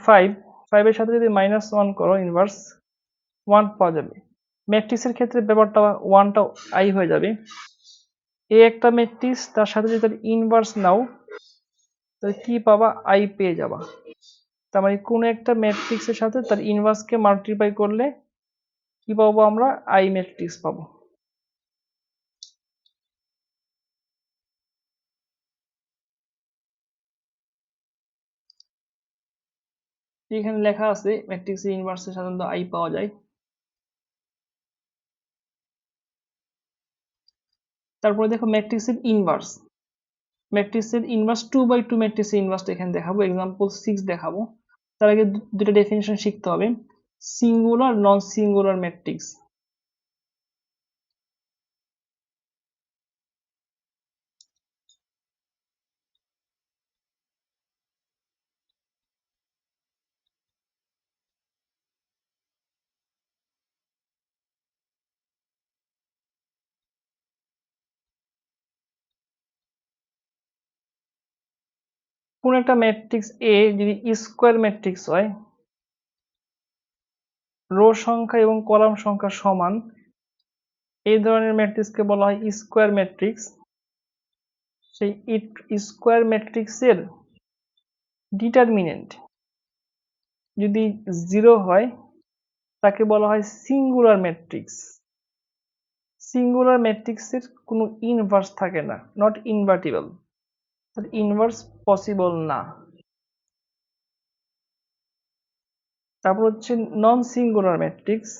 5 এর সাথে যদি -1 করো ইনভার্স, 1 পাওয়া যাবে। ম্যাট্রিক্সের ক্ষেত্রে ব্যাপারটা 1টা আই হয়ে যাবে। এ একটা ম্যাট্রিক্স, তার সাথে যদি তার ইনভার্স নাও, তাহলে কি পাবা, আই পেয়ে যাবা। তার মানে কোন একটা ম্যাট্রিক্সের সাথে তার ইনভার্সকে মাল্টিপ্লাই করলে কি পাবো, আমরা আই ম্যাট্রিক্স পাবো। এখানে লেখা আছে ম্যাট্রিক্সের ইনভার্সে সাধারণত আই পাওয়া যায়। তারপরে দেখো ম্যাট্রিক্সের ইনভার্স, ম্যাট্রিক্সের ইনভার্স 2/2 ম্যাট্রিক্সের ইনভার্সটা এখানে দেখাবো, এক্সাম্পল 6 দেখাবো। তার আগে দুটো ডেফিনিশন শিখতে হবে, সিঙ্গুলার নন সিঙ্গুলার ম্যাট্রিক্স। কোন একটা ম্যাট্রিক্স এ যদি স্কোয়ার ম্যাট্রিক্স হয়, রো সংখ্যা এবং কলাম সংখ্যা সমান, এই ধরনের ম্যাট্রিক্সকে বলা হয় স্কোয়ার ম্যাট্রিক্স। সেই স্কোয়ার ম্যাট্রিক্সের ডিটারমিনেন্ট যদি 0 হয় তাকে বলা হয় সিঙ্গুলার ম্যাট্রিক্স। সিঙ্গুলার ম্যাট্রিক্সের কোনো ইনভার্স থাকে না, নট ইনভার্টিবল, ইনভার্স পসিবল না। তারপর হচ্ছে নন সিঙ্গুলার ম্যাট্রিক্স।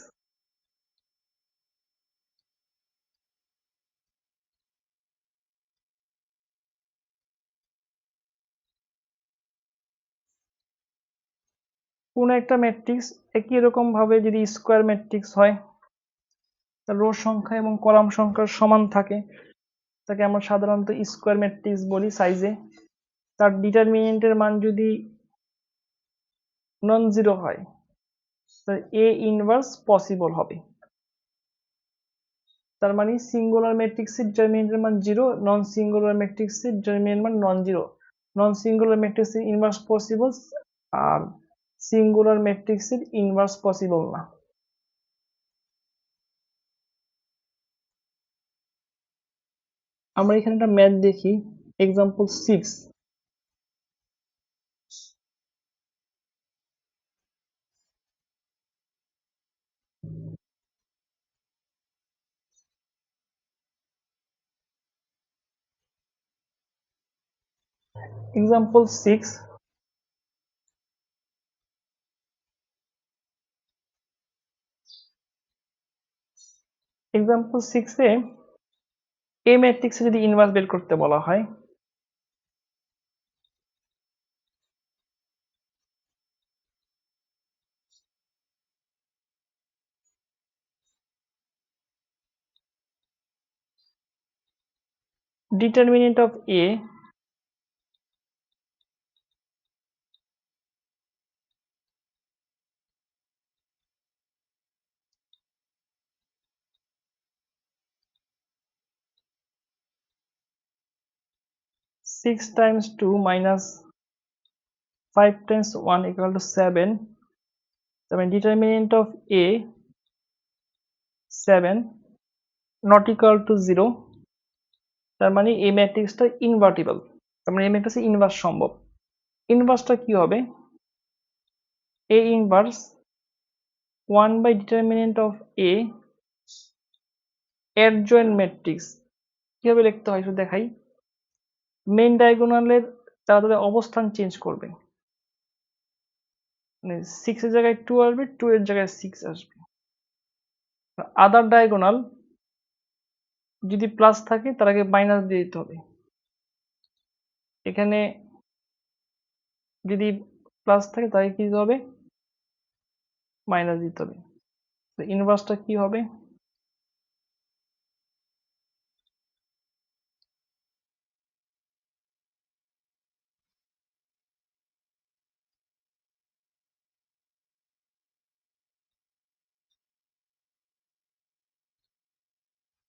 কোন একটা ম্যাট্রিক্স একই রকম ভাবে যদি স্কোয়ার ম্যাট্রিক্স হয়, তার রো সংখ্যা এবং কলাম সংখ্যা সমান থাকে, তাকে আমরা সাধারণত স্কোয়ার ম্যাট্রিক্স বলি সাইজে। তার ডিটারমিনেন্টের মান যদি নন জিরো হয়, তার এ ইনভার্স পসিবল হবে। তার মানে সিঙ্গুলার ম্যাট্রিক্সের ডিটারমিনেন্টের মান 0, নন সিঙ্গুলার ম্যাট্রিক্সের ডিটারমিনেন্ট মান নন জিরো। নন সিঙ্গুলার ম্যাট্রিক্সের ইনভার্স পসিবল, আর সিঙ্গুলার ম্যাট্রিক্সের ইনভার্স পসিবল না। আমরা এখানে একটা ম্যাথ দেখি, এক্সাম্পল 6। এক্সাম্পল 6, এক্সাম্পল 6 এ এ ম্যাট্রিক্সে যদি ইনভার্স বের করতে বলা হয়, determinant of A (6 times 2 minus 5 times 1 equal to 7). তারপরে determinant of A 7 not equal to 0। তার মানে এই ম্যাট্রিক্সটা ইনভার্টিবল, তার মানে এই ম্যাট্রিক্সের ইনভার্স সম্ভব। ইনভার্সটা কি হবে? A inverse 1 by determinant of A adjoint matrix. কিভাবে লিখতে হয় একটু দেখাই। মেইন ডায়াগোনালের তারা তাদের অবস্থান চেঞ্জ করবে, মানে 6 এর জায়গায় 2 আসবে, 2 এর জায়গায় 6 আসবে। আদার ডায়াগোনাল যদি প্লাস থাকে তার আগে মাইনাস দিয়ে দিতে হবে। এখানে যদি প্লাস থাকে তাহলে কি দিতে হবে? মাইনাস দিতে হবে। তো ইনভার্সটা কি হবে?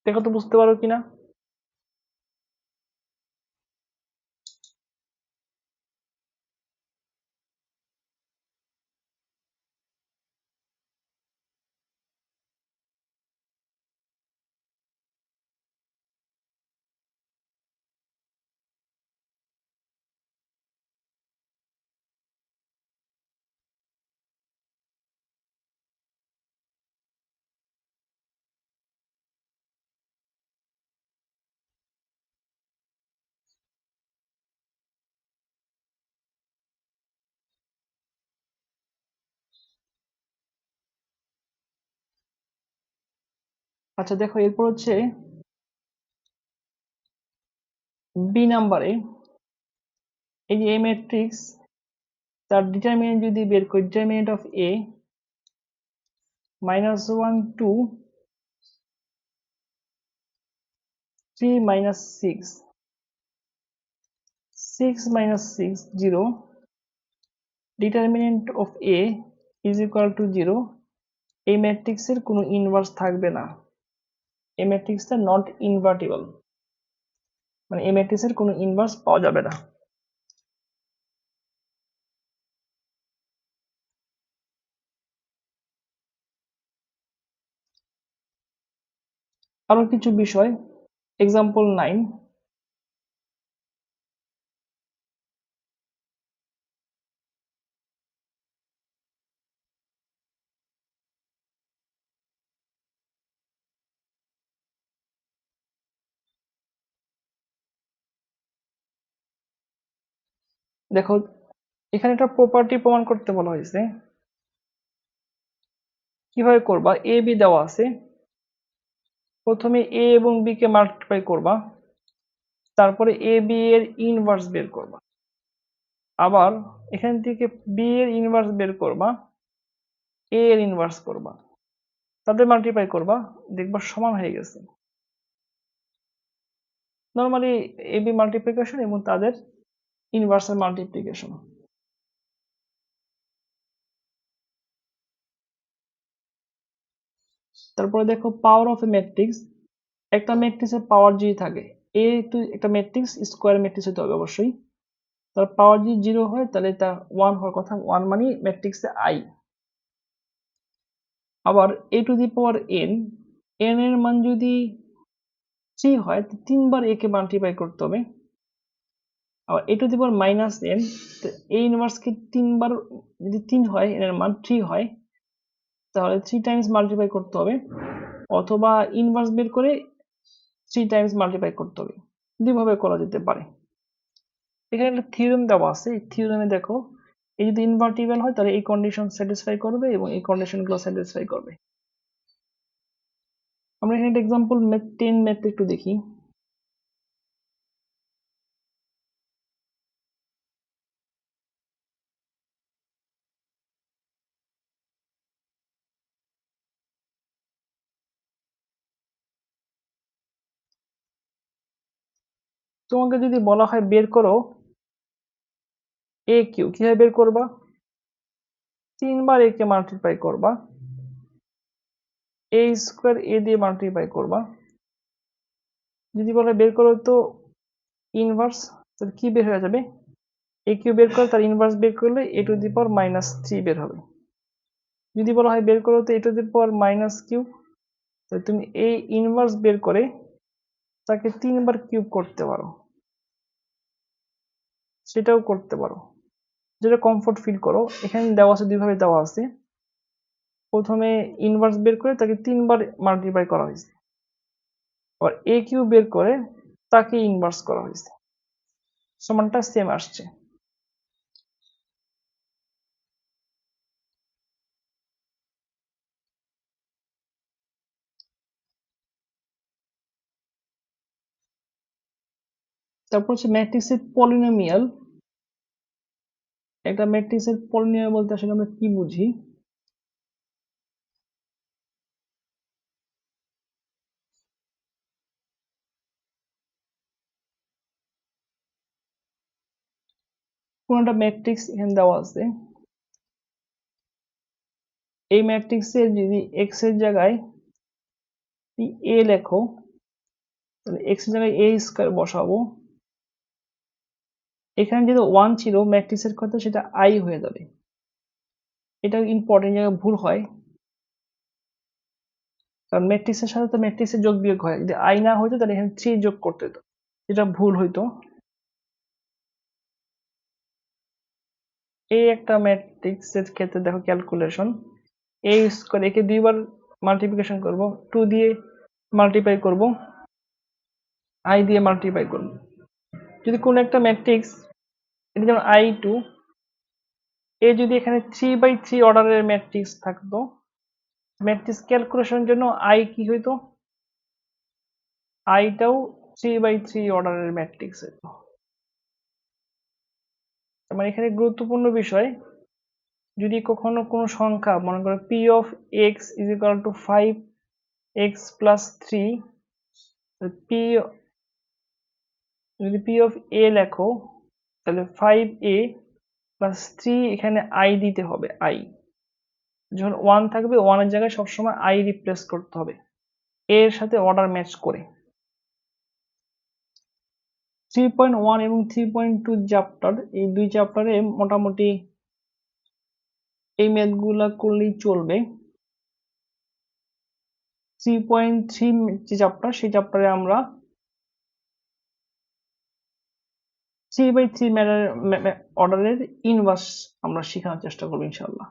দেখো তো বুঝতে পারো কিনা। আচ্ছা দেখো, এরপর হচ্ছে বি নাম্বারে এই যে এ ম্যাট্রিক্স, তার ডিটারমিনেন্ট যদি বের করি, determinant of A -1 2 3 -6 6 -6 0, determinant of A is equal two 0। এই ম্যাট্রিক্সের কোনো ইনভার্স থাকবে না, এই ম্যাট্রিক্সটা নট ইনভার্টিবল, মানে এই ম্যাট্রিক্সের কোনো ইনভার্স পাওয়া যাবে না। আরো কিছু বিষয়, এক্সাম্পল 9, দেখো এখানে একটা প্রপার্টি প্রমাণ করতে বলা হয়েছে। কিভাবে করবা? এ বি দেওয়া আছে, প্রথমে এ এবং বি কে মাল্টিপ্লাই করবা, তারপরে এ বি এর ইনভার্স বের করবা, আবার এখান থেকে বি এর ইনভার্স বের করবা, এ এর ইনভার্স করবা, তাদের মাল্টিপ্লাই করবা, দেখবা সমান হয়ে গেছে। নর্মালি এ বি মাল্টিপ্লিকেশন এবং তাদের ইনভার্সের মাল্টিপ্লিকেশন। তারপরে দেখো পাওয়ার অফ এ ম্যাট্রিক্স, একটা ম্যাট্রিক্সের পাওয়ার যদি থাকে, এ তো একটা ম্যাট্রিক্স স্কোয়ার ম্যাট্রিক্স হতে হবে অবশ্যই, তার পাওয়ার যদি 0 হয় তাহলে এটা 1 হওয়ার কথা, 1 মানে ম্যাট্রিক্সে আই। আবার A to the power N, N এর মান যদি 3 হয়, 3 বার এ কে মাল্টিপ্লাই করতে হবে। আবার A to the power minus N, A inverse কে 3 বার, যদি 3 হয় এন এর মান 3 হয়, তাহলে 3 টাইমস মাল্টিপ্লাই করতে হবে, অথবা ইনভার্স বের করে 3 টাইমস মাল্টিপ্লাই করতে হবে। দুইভাবে করা যেতে পারে। এখানে একটা থিওরেম দেওয়া আছে, এই থিওরেমে দেখো এই যদি ইনভার্টিবল হয় তাহলে এই কন্ডিশন স্যাটিসফাই করবে এবং এই কন্ডিশনগুলো স্যাটিসফাই করবে। আমরা এখানে একটা এক্সাম্পল 10 ম্যাথ একটু দেখি। তোমাকে যদি বলা হয় বের করো এ কিউ, কিভাবে বের করবা? 3 বার এ কে মাল্টিপ্লাই করবা, এ স্কোয়ার এ দিয়ে মাল্টিপ্লাই করবা। যদি বলে বের করো তো ইনভার্স, তাহলে কি বের হয়ে যাবে? এ কিউ বের করে তার ইনভার্স বের করলে এ টু দি পাওয়ার -3 বের হবে। যদি বলা হয় বের করো তো এ টু দি পাওয়ার -কিউ, তাহলে তুমি এই ইনভার্স বের করে তাকে 3 বার কিউব করতে পারো, সেটাও করতে পারো, যেটা কমফোর্ট ফিল করো। এখানে দেওয়া আছে, দুইভাবে দেওয়া আছে। প্রথমে ইনভার্স বের করে তাকে 3 বার মাল্টিপ্লাই করা হয়েছে, আবার এ কিউ বের করে তাকে ইনভার্স করা হয়েছে, সমানটা সেম আসছে। তারপর হচ্ছে ম্যাট্রিক্সের পলিনোমিয়াল। একটা ম্যাট্রিক্সের পলিনোমিয়াল বলতে আসলে আমরা কি বুঝি? কোন একটা ম্যাট্রিক্স এখানে দেওয়া আছে, এই ম্যাট্রিক্সের যদি এক্স এর জায়গায় এ লেখো, তাহলে এক্স এর জায়গায় এ স্কয়ার বসাবো, এখানে যেহেতু 1 ছিল ম্যাট্রিক্সের কথা, সেটা আই হয়ে যাবে। এটা ইম্পর্টেন্ট জায়গায় ভুল হয়, কারণ ম্যাট্রিক্সের সাথে তো ম্যাট্রিক্সের যোগ বিয়োগ হয়, যদি আই না হইতো তাহলে এখানে 3 যোগ করতে হতো, যেটা ভুল হইতো। এই একটা ম্যাট্রিক্সের ক্ষেত্রে দেখো ক্যালকুলেশন, এ স্কয়ার একে 2 বার মাল্টিপ্লিকেশন করব, 2 দিয়ে মাল্টিপ্লাই করব, আই দিয়ে মাল্টিপ্লাই করব। যদি কোনো একটা ম্যাট্রিক্স, এটা যেমন I2, এ যদি এখানে 3/3 অর্ডারের ম্যাট্রিক্স থাকতো, ম্যাট্রিক্স ক্যালকুলেশনের জন্য আই কি হইতো? আইটাও 3/3 অর্ডারের ম্যাট্রিক্স হইতো। তার মানে এখানে গুরুত্বপূর্ণ বিষয়, যদি কখনো কোনো সংখ্যা, মনে করো P of x is equal two 5x+3, P, যদি পি অফ এ লেখো তাহলে 5a+3, এখানে আই দিতে হবে, আই। যখন 1 থাকবে 1 এর জায়গায় সবসময় আই রিপ্লেস করতে হবে এর সাথে অর্ডার ম্যাচ করে। 3.1 এবং 3.2 চ্যাপ্টার, এই দুই চ্যাপ্টারে মোটামুটি এই ম্যাথগুলা করলেই চলবে। 3.3 যে চ্যাপ্টার, সেই চ্যাপ্টারে আমরা 3/3 অর্ডারের ইনভার্স আমরা শেখানোর চেষ্টা করবো ইনশাল্লাহ।